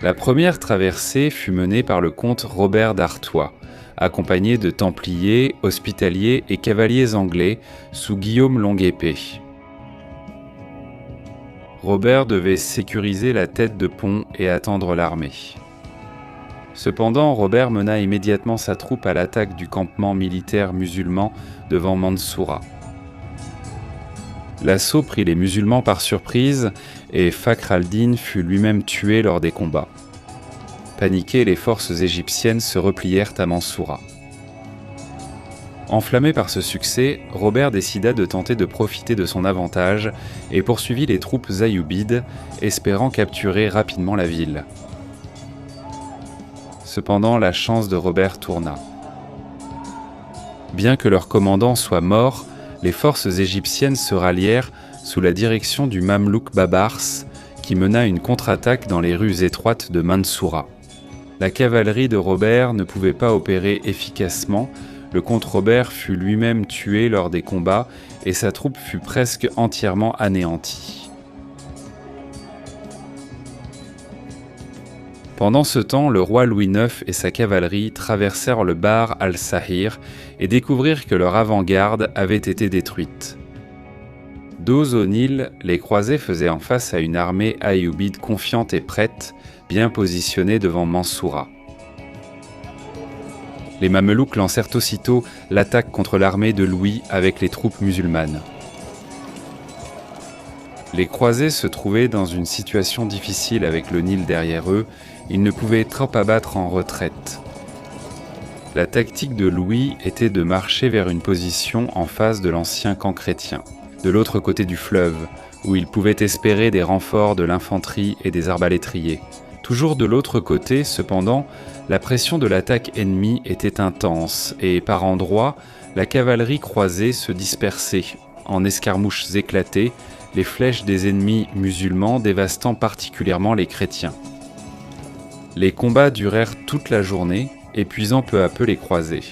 La première traversée fut menée par le comte Robert d'Artois, accompagné de Templiers, Hospitaliers et cavaliers anglais sous Guillaume Longue-Épée. Robert devait sécuriser la tête de pont et attendre l'armée. Cependant, Robert mena immédiatement sa troupe à l'attaque du campement militaire musulman devant Mansoura. L'assaut prit les musulmans par surprise et Fakr al-Din fut lui-même tué lors des combats. Paniquées, les forces égyptiennes se replièrent à Mansoura. Enflammé par ce succès, Robert décida de tenter de profiter de son avantage et poursuivit les troupes ayyoubides, espérant capturer rapidement la ville. Cependant, la chance de Robert tourna. Bien que leur commandant soit mort, les forces égyptiennes se rallièrent sous la direction du mamelouk Babars, qui mena une contre-attaque dans les rues étroites de Mansoura. La cavalerie de Robert ne pouvait pas opérer efficacement. Le comte Robert fut lui-même tué lors des combats et sa troupe fut presque entièrement anéantie. Pendant ce temps, le roi Louis IX et sa cavalerie traversèrent le Bahr al-Sahir et découvrirent que leur avant-garde avait été détruite. Dos au Nil, les croisés faisaient en face à une armée ayyobide confiante et prête, bien positionnée devant Mansoura. Les Mamelouks lancèrent aussitôt l'attaque contre l'armée de Louis avec les troupes musulmanes. Les croisés se trouvaient dans une situation difficile avec le Nil derrière eux, ils ne pouvaient trop abattre en retraite. La tactique de Louis était de marcher vers une position en face de l'ancien camp chrétien, de l'autre côté du fleuve, où il pouvait espérer des renforts de l'infanterie et des arbalétriers. Toujours de l'autre côté, cependant, la pression de l'attaque ennemie était intense et, par endroits, la cavalerie croisée se dispersait, en escarmouches éclatées, les flèches des ennemis musulmans dévastant particulièrement les chrétiens. Les combats durèrent toute la journée, épuisant peu à peu les croisés.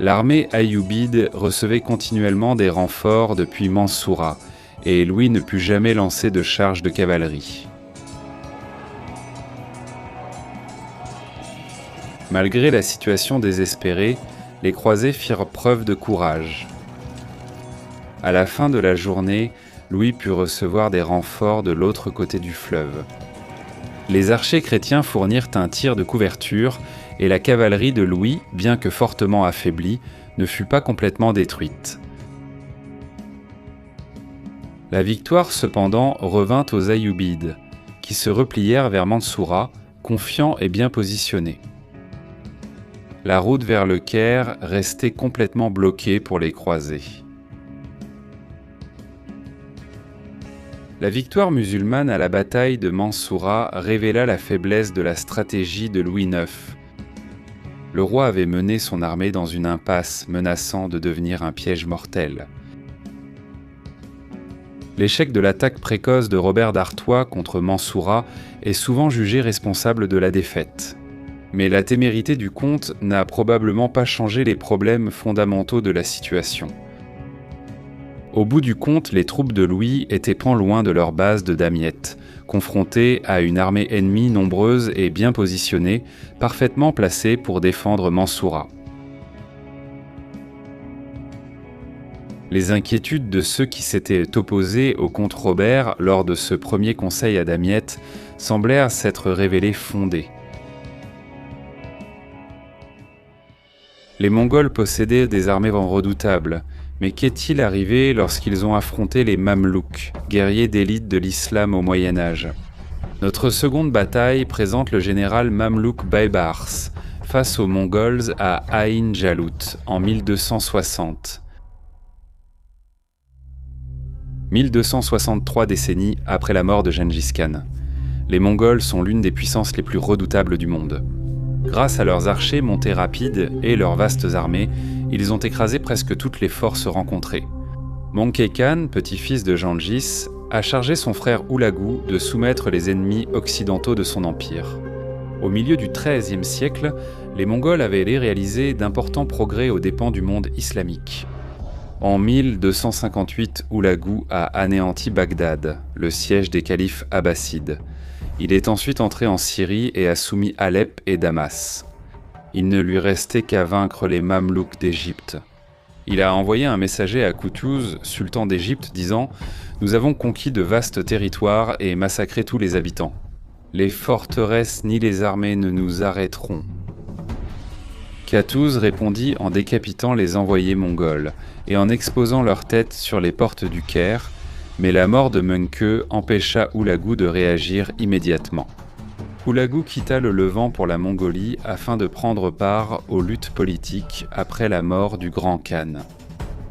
L'armée ayyobide recevait continuellement des renforts depuis Mansoura, et Louis ne put jamais lancer de charge de cavalerie. Malgré la situation désespérée, les croisés firent preuve de courage. À la fin de la journée, Louis put recevoir des renforts de l'autre côté du fleuve. Les archers chrétiens fournirent un tir de couverture et la cavalerie de Louis, bien que fortement affaiblie, ne fut pas complètement détruite. La victoire cependant revint aux Ayyoubides, qui se replièrent vers Mansoura, confiants et bien positionnés. La route vers le Caire restait complètement bloquée pour les croisés. La victoire musulmane à la bataille de Mansoura révéla la faiblesse de la stratégie de Louis IX. Le roi avait mené son armée dans une impasse menaçant de devenir un piège mortel. L'échec de l'attaque précoce de Robert d'Artois contre Mansoura est souvent jugé responsable de la défaite. Mais la témérité du comte n'a probablement pas changé les problèmes fondamentaux de la situation. Au bout du compte, les troupes de Louis étaient pas loin de leur base de Damiette, confrontées à une armée ennemie nombreuse et bien positionnée, parfaitement placée pour défendre Mansoura. Les inquiétudes de ceux qui s'étaient opposés au comte Robert lors de ce premier conseil à Damiette semblèrent s'être révélées fondées. Les Mongols possédaient des armées redoutables, mais qu'est-il arrivé lorsqu'ils ont affronté les Mamelouks, guerriers d'élite de l'islam au Moyen-Âge ? Notre seconde bataille présente le général mamelouk Baybars face aux Mongols à Aïn Jalut en 1260. 1263 décennies après la mort de Gengis Khan. Les Mongols sont l'une des puissances les plus redoutables du monde. Grâce à leurs archers montés rapides et leurs vastes armées, ils ont écrasé presque toutes les forces rencontrées. Möngke Khan, petit-fils de Gengis, a chargé son frère Hulagu de soumettre les ennemis occidentaux de son empire. Au milieu du XIIIe siècle, les Mongols avaient réalisé d'importants progrès aux dépens du monde islamique. En 1258, Hulagu a anéanti Bagdad, le siège des califes abbassides. Il est ensuite entré en Syrie et a soumis Alep et Damas. Il ne lui restait qu'à vaincre les Mamelouks d'Égypte. Il a envoyé un messager à Koutouz, sultan d'Égypte, disant « Nous avons conquis de vastes territoires et massacré tous les habitants. Les forteresses ni les armées ne nous arrêteront. » Katouz répondit en décapitant les envoyés mongols et en exposant leurs têtes sur les portes du Caire, mais la mort de Möngke empêcha Hulagu de réagir immédiatement. Hulagu quitta le Levant pour la Mongolie afin de prendre part aux luttes politiques après la mort du Grand Khan.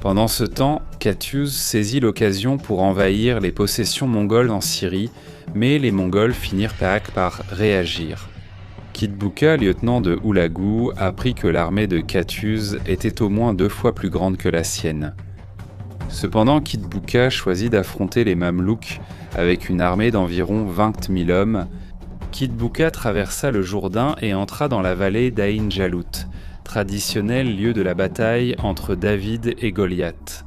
Pendant ce temps, Katouz saisit l'occasion pour envahir les possessions mongoles en Syrie, mais les Mongols finirent par réagir. Kitbuka, lieutenant de Hulagu, apprit que l'armée de Katouz était au moins 2 fois plus grande que la sienne. Cependant, Kitbuka choisit d'affronter les Mamelouks avec une armée d'environ 20 000 hommes. Kitbuka traversa le Jourdain et entra dans la vallée d'Aïn Jalut, traditionnel lieu de la bataille entre David et Goliath.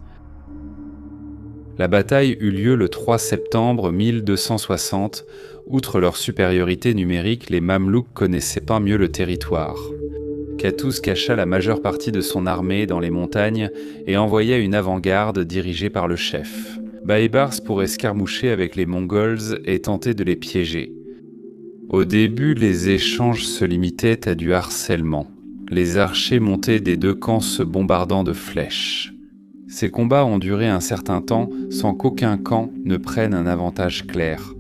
La bataille eut lieu le 3 septembre 1260. Outre leur supériorité numérique, les Mamelouks connaissaient pas mieux le territoire. Katouz cacha la majeure partie de son armée dans les montagnes et envoya une avant-garde dirigée par le chef. Baybars pour escarmoucher avec les Mongols et tenter de les piéger. Au début, les échanges se limitaient à du harcèlement. Les archers montaient des 2 camps se bombardant de flèches. Ces combats ont duré un certain temps sans qu'aucun camp ne prenne un avantage clair.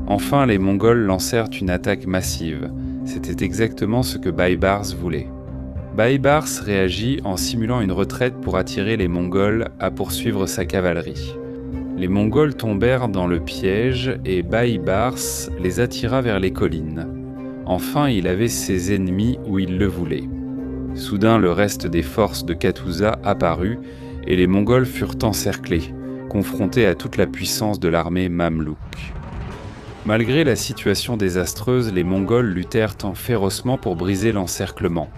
Enfin, les Mongols lancèrent une attaque massive. C'était exactement ce que Baybars voulait. Baybars réagit en simulant une retraite pour attirer les Mongols à poursuivre sa cavalerie. Les Mongols tombèrent dans le piège et Baybars les attira vers les collines. Enfin, il avait ses ennemis où il le voulait. Soudain, le reste des forces de Katuza apparut et les Mongols furent encerclés, confrontés à toute la puissance de l'armée mamelouk. Malgré la situation désastreuse, les Mongols luttèrent férocement pour briser l'encerclement.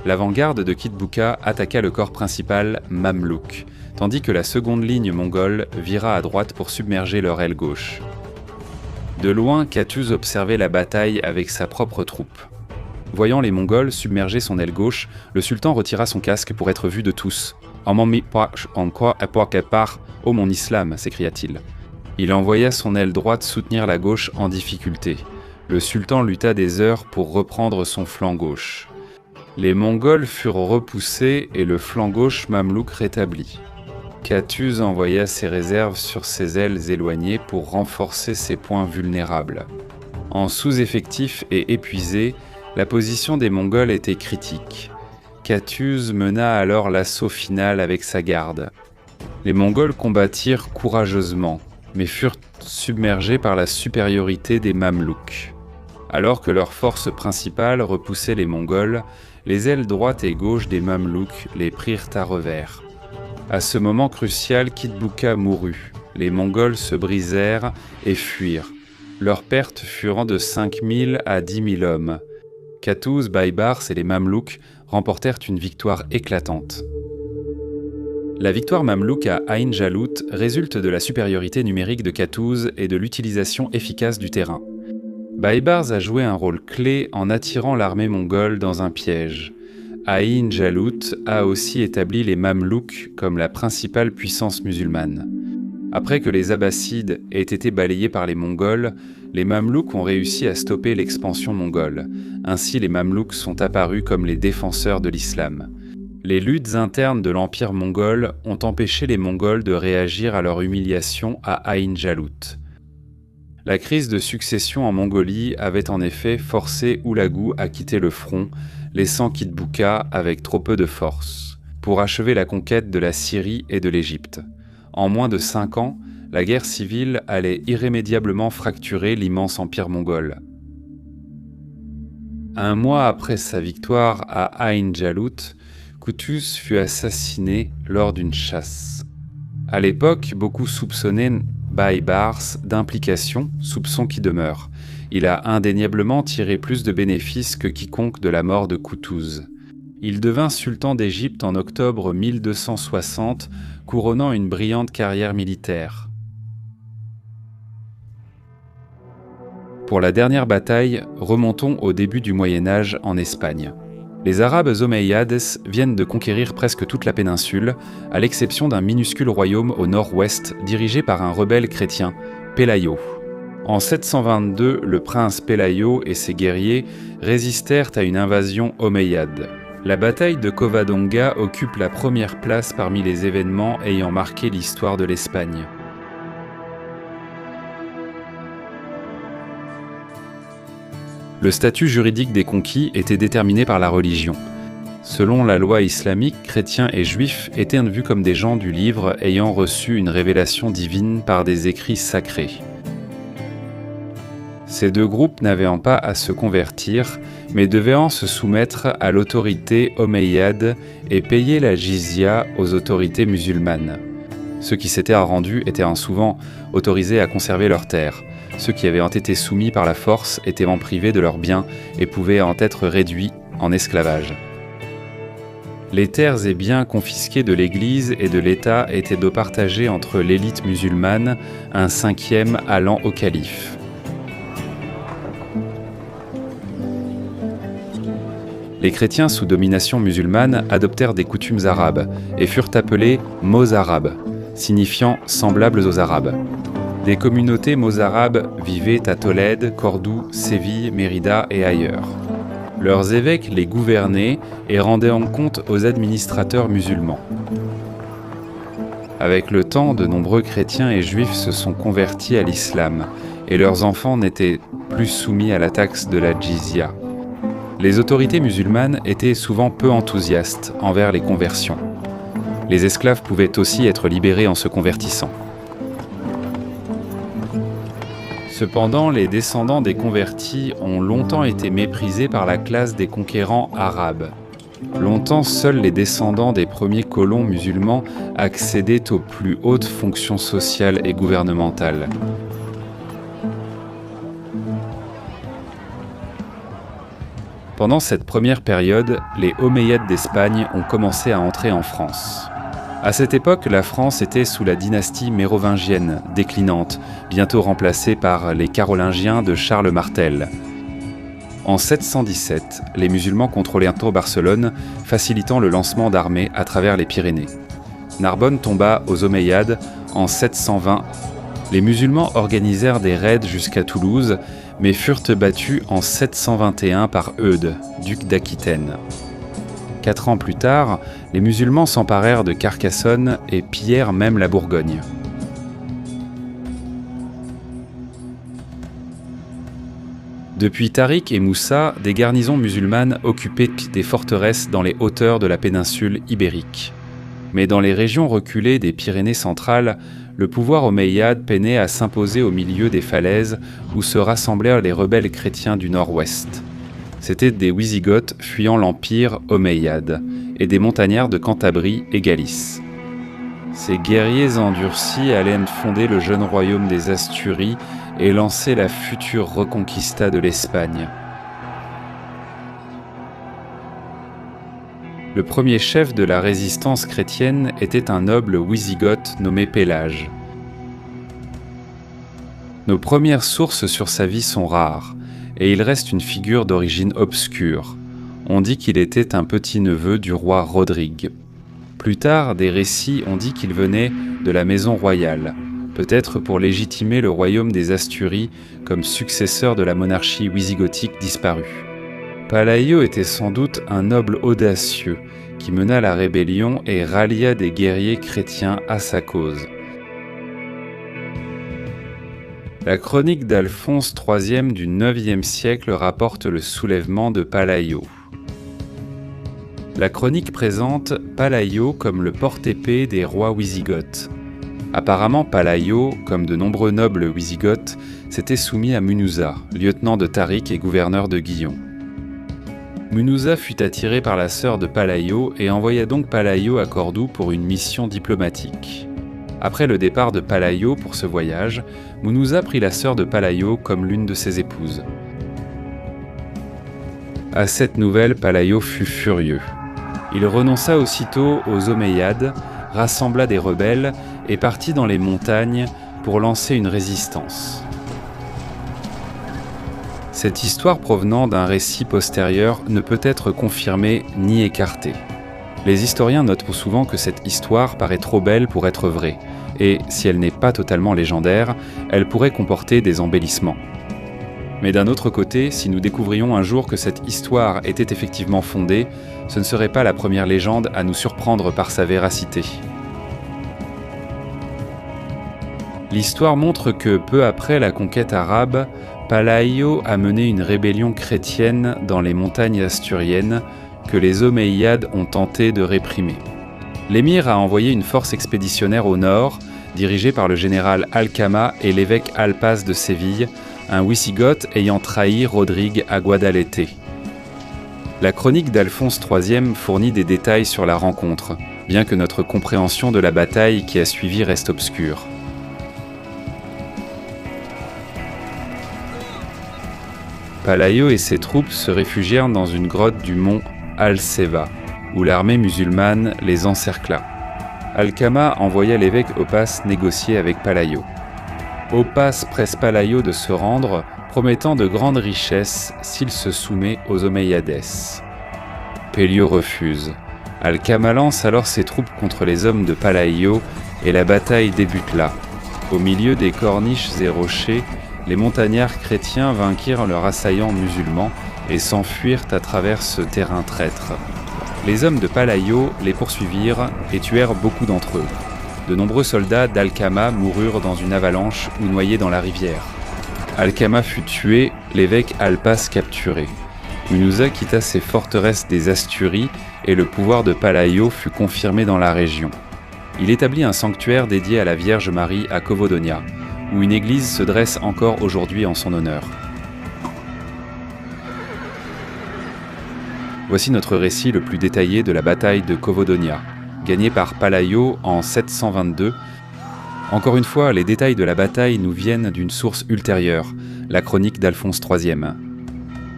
L'avant-garde de Kitbuka attaqua le corps principal mamelouk, tandis que la seconde ligne mongole vira à droite pour submerger leur aile gauche. De loin, Katouz observait la bataille avec sa propre troupe. voyant les Mongols submerger son aile gauche, le sultan retira son casque pour être vu de tous. « En quoi part ô mon islam » s'écria-t-il. Il envoya son aile droite soutenir la gauche en difficulté. Le sultan lutta des heures pour reprendre son flanc gauche. Les Mongols furent repoussés et le flanc gauche mamelouk rétabli. Qutuz envoya ses réserves sur ses ailes éloignées pour renforcer ses points vulnérables. En sous-effectif et épuisé, la position des Mongols était critique. Qutuz mena alors l'assaut final avec sa garde. Les Mongols combattirent courageusement, mais furent submergés par la supériorité des Mamelouks. Alors que leur force principale repoussait les Mongols, les ailes droite et gauche des Mamelouks les prirent à revers. À ce moment crucial, Kitbuka mourut. Les Mongols se brisèrent et fuirent. Leurs pertes furent de 5 000 à 10 000 hommes. Qutuz, Baybars et les Mamelouks remportèrent une victoire éclatante. La victoire mamelouk à Ain Jalut résulte de la supériorité numérique de Qutuz et de l'utilisation efficace du terrain. Baybars a joué un rôle clé en attirant l'armée mongole dans un piège. Ain Jalut a aussi établi les Mamelouks comme la principale puissance musulmane. Après que les Abbassides aient été balayés par les Mongols, les Mamelouks ont réussi à stopper l'expansion mongole. Ainsi, les Mamelouks sont apparus comme les défenseurs de l'islam. Les luttes internes de l'Empire mongol ont empêché les Mongols de réagir à leur humiliation à Ain Jalut. La crise de succession en Mongolie avait en effet forcé Hulagu à quitter le front, laissant Kitbuka avec trop peu de force, pour achever la conquête de la Syrie et de l'Égypte. En moins de 5 ans, la guerre civile allait irrémédiablement fracturer l'immense empire mongol. Un mois après sa victoire à Ain Jalut, Qutuz fut assassiné lors d'une chasse. À l'époque, beaucoup soupçonnaient Baybars d'implication, soupçon qui demeure. Il a indéniablement tiré plus de bénéfices que quiconque de la mort de Qutuz. Il devint sultan d'Égypte en octobre 1260, couronnant une brillante carrière militaire. Pour la dernière bataille, remontons au début du Moyen-Âge en Espagne. Les Arabes omeyyades viennent de conquérir presque toute la péninsule, à l'exception d'un minuscule royaume au nord-ouest dirigé par un rebelle chrétien, Pelayo. En 722, le prince Pelayo et ses guerriers résistèrent à une invasion omeyyade. La bataille de Covadonga occupe la première place parmi les événements ayant marqué l'histoire de l'Espagne. Le statut juridique des conquis était déterminé par la religion. Selon la loi islamique, chrétiens et juifs étaient vus comme des gens du livre ayant reçu une révélation divine par des écrits sacrés. Ces deux groupes n'avaient pas à se convertir, mais devaient se soumettre à l'autorité omeyyade et payer la jizya aux autorités musulmanes. Ceux qui s'étaient rendus étaient souvent autorisés à conserver leurs terres. Ceux qui avaient été soumis par la force étaient privés de leurs biens et pouvaient être réduits en esclavage. Les terres et biens confisqués de l'Église et de l'État étaient partagés entre l'élite musulmane, un 5e allant au calife. Les chrétiens sous domination musulmane adoptèrent des coutumes arabes et furent appelés mozarabes, signifiant semblables aux arabes. Des communautés mozarabes vivaient à Tolède, Cordoue, Séville, Mérida et ailleurs. Leurs évêques les gouvernaient et rendaient compte aux administrateurs musulmans. Avec le temps, de nombreux chrétiens et juifs se sont convertis à l'islam et leurs enfants n'étaient plus soumis à la taxe de la jizya. Les autorités musulmanes étaient souvent peu enthousiastes envers les conversions. Les esclaves pouvaient aussi être libérés en se convertissant. Cependant, les descendants des convertis ont longtemps été méprisés par la classe des conquérants arabes. Longtemps, seuls les descendants des premiers colons musulmans accédaient aux plus hautes fonctions sociales et gouvernementales. Pendant cette première période, les Omeyyades d'Espagne ont commencé à entrer en France. À cette époque, la France était sous la dynastie mérovingienne, déclinante, bientôt remplacée par les Carolingiens de Charles Martel. En 717, les musulmans contrôlèrent Barcelone, facilitant le lancement d'armées à travers les Pyrénées. Narbonne tomba aux Omeyyades en 720. Les musulmans organisèrent des raids jusqu'à Toulouse, mais furent battus en 721 par Eudes, duc d'Aquitaine. 4 ans plus tard, les musulmans s'emparèrent de Carcassonne et pillèrent même la Bourgogne. Depuis Tariq et Moussa, des garnisons musulmanes occupaient des forteresses dans les hauteurs de la péninsule ibérique. Mais dans les régions reculées des Pyrénées centrales, le pouvoir omeyyade peinait à s'imposer au milieu des falaises où se rassemblèrent les rebelles chrétiens du nord-ouest. C'étaient des Wisigoths fuyant l'empire omeyyade et des montagnards de Cantabrie et Galice. Ces guerriers endurcis allaient fonder le jeune royaume des Asturies et lancer la future reconquista de l'Espagne. Le premier chef de la résistance chrétienne était un noble wisigoth nommé Pélage. Nos premières sources sur sa vie sont rares, et il reste une figure d'origine obscure. On dit qu'il était un petit-neveu du roi Rodrigue. Plus tard, des récits ont dit qu'il venait de la maison royale, peut-être pour légitimer le royaume des Asturies comme successeur de la monarchie wisigothique disparue. Palaio était sans doute un noble audacieux qui mena la rébellion et rallia des guerriers chrétiens à sa cause. La chronique d'Alphonse III du IXe siècle rapporte le soulèvement de Palaio. La chronique présente Palaio comme le porte-épée des rois wisigoths. Apparemment, Palaio, comme de nombreux nobles wisigoths, s'était soumis à Munuza, lieutenant de Tariq et gouverneur de Guyon. Munuza fut attiré par la sœur de Palaio et envoya donc Palaio à Cordoue pour une mission diplomatique. Après le départ de Palaio pour ce voyage, Munuza prit la sœur de Palaio comme l'une de ses épouses. À cette nouvelle, Palaio fut furieux. Il renonça aussitôt aux Omeyyades, rassembla des rebelles et partit dans les montagnes pour lancer une résistance. Cette histoire provenant d'un récit postérieur ne peut être confirmée ni écartée. Les historiens notent souvent que cette histoire paraît trop belle pour être vraie, et si elle n'est pas totalement légendaire, elle pourrait comporter des embellissements. Mais d'un autre côté, si nous découvrions un jour que cette histoire était effectivement fondée, ce ne serait pas la première légende à nous surprendre par sa véracité. L'histoire montre que peu après la conquête arabe, Palaio a mené une rébellion chrétienne dans les montagnes asturiennes que les Omeyyades ont tenté de réprimer. L'émir a envoyé une force expéditionnaire au nord, dirigée par le général Alcama et l'évêque Alpaz de Séville, un wisigoth ayant trahi Rodrigue à Guadalete. La chronique d'Alphonse III fournit des détails sur la rencontre, bien que notre compréhension de la bataille qui a suivi reste obscure. Palaio et ses troupes se réfugièrent dans une grotte du mont Al-Seva, où l'armée musulmane les encercla. Alcama envoya l'évêque Oppas négocier avec Palaio. Oppas presse Palaio de se rendre, promettant de grandes richesses s'il se soumet aux Omeyyades. Pélio refuse. Alcama lance alors ses troupes contre les hommes de Palaio et la bataille débute là. Au milieu des corniches et rochers, les montagnards chrétiens vainquirent leurs assaillants musulmans et s'enfuirent à travers ce terrain traître. Les hommes de Palaio les poursuivirent et tuèrent beaucoup d'entre eux. De nombreux soldats d'Alcama moururent dans une avalanche ou noyés dans la rivière. Alcama fut tué, l'évêque Alpaz capturé. Munuza quitta ses forteresses des Asturies et le pouvoir de Palaio fut confirmé dans la région. Il établit un sanctuaire dédié à la Vierge Marie à Covodonia, où une église se dresse encore aujourd'hui en son honneur. Voici notre récit le plus détaillé de la bataille de Covodonia, gagnée par Palaio en 722. Encore une fois, les détails de la bataille nous viennent d'une source ultérieure, la chronique d'Alphonse III.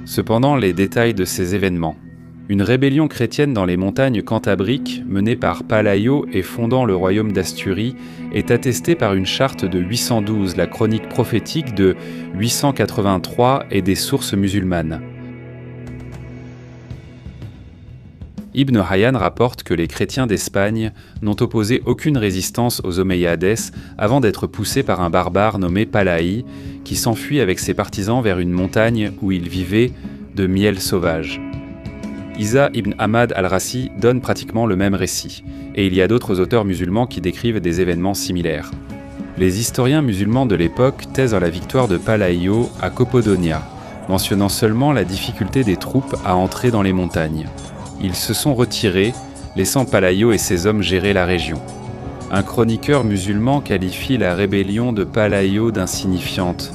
Cependant, les détails de ces événements. Une rébellion chrétienne dans les montagnes cantabriques, menée par Palaio et fondant le royaume d'Asturie, est attestée par une charte de 812, la chronique prophétique de 883 et des sources musulmanes. Ibn Hayyan rapporte que les chrétiens d'Espagne n'ont opposé aucune résistance aux Omeyyades avant d'être poussés par un barbare nommé Palahi, qui s'enfuit avec ses partisans vers une montagne où il vivait de miel sauvage. Isa ibn Ahmad al-Rassi donne pratiquement le même récit, et il y a d'autres auteurs musulmans qui décrivent des événements similaires. Les historiens musulmans de l'époque taisent la victoire de Palaio à Copodonia, mentionnant seulement la difficulté des troupes à entrer dans les montagnes. Ils se sont retirés, laissant Palaio et ses hommes gérer la région. Un chroniqueur musulman qualifie la rébellion de Palaio d'insignifiante.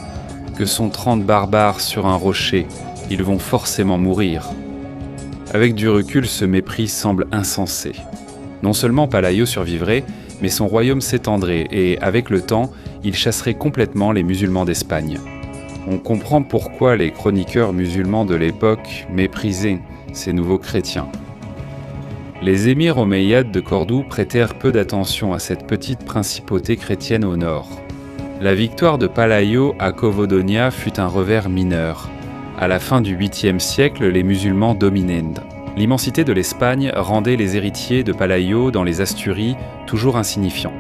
Que sont 30 barbares sur un rocher, ils vont forcément mourir. Avec du recul, ce mépris semble insensé. Non seulement Palaio survivrait, mais son royaume s'étendrait et, avec le temps, il chasserait complètement les musulmans d'Espagne. On comprend pourquoi les chroniqueurs musulmans de l'époque méprisaient ces nouveaux chrétiens. Les émirs omeyyades de Cordoue prêtèrent peu d'attention à cette petite principauté chrétienne au nord. La victoire de Palaio à Covodonia fut un revers mineur. À la fin du 8e siècle, les musulmans dominaient. L'immensité de l'Espagne rendait les héritiers de Palaio dans les Asturies toujours insignifiants.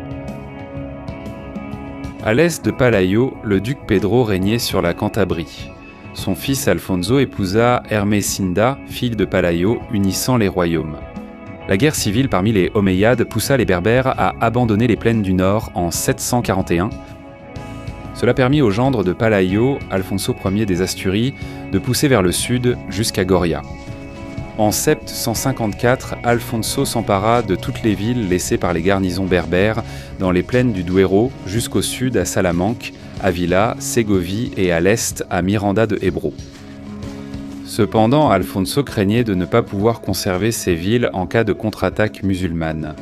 À l'est de Palaio, le duc Pedro régnait sur la Cantabrie. Son fils Alfonso épousa Ermesinda, fille de Palaio, unissant les royaumes. La guerre civile parmi les Omeyyades poussa les Berbères à abandonner les plaines du nord en 741. Cela permit au gendre de Palaio, Alfonso Ier des Asturies, de pousser vers le sud jusqu'à Goria. En sept 154, Alfonso s'empara de toutes les villes laissées par les garnisons berbères dans les plaines du Duero jusqu'au sud à Salamanque, Avila, Ségovie et à l'est à Miranda de Ebro. Cependant, Alfonso craignait de ne pas pouvoir conserver ces villes en cas de contre-attaque musulmane.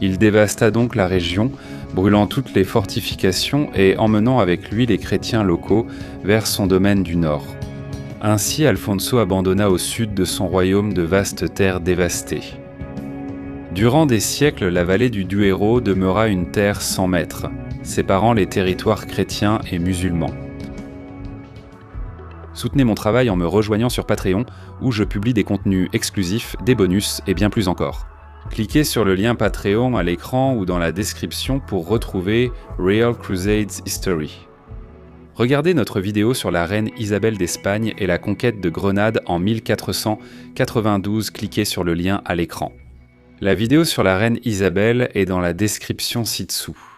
Il dévasta donc la région, brûlant toutes les fortifications et emmenant avec lui les chrétiens locaux vers son domaine du nord. Ainsi, Alfonso abandonna au sud de son royaume de vastes terres dévastées. Durant des siècles, la vallée du Duero demeura une terre sans maître, séparant les territoires chrétiens et musulmans. Soutenez mon travail en me rejoignant sur Patreon, où je publie des contenus exclusifs, des bonus et bien plus encore. Cliquez sur le lien Patreon à l'écran ou dans la description pour retrouver Real Crusades History. Regardez notre vidéo sur la reine Isabelle d'Espagne et la conquête de Grenade en 1492, cliquez sur le lien à l'écran. La vidéo sur la reine Isabelle est dans la description ci-dessous.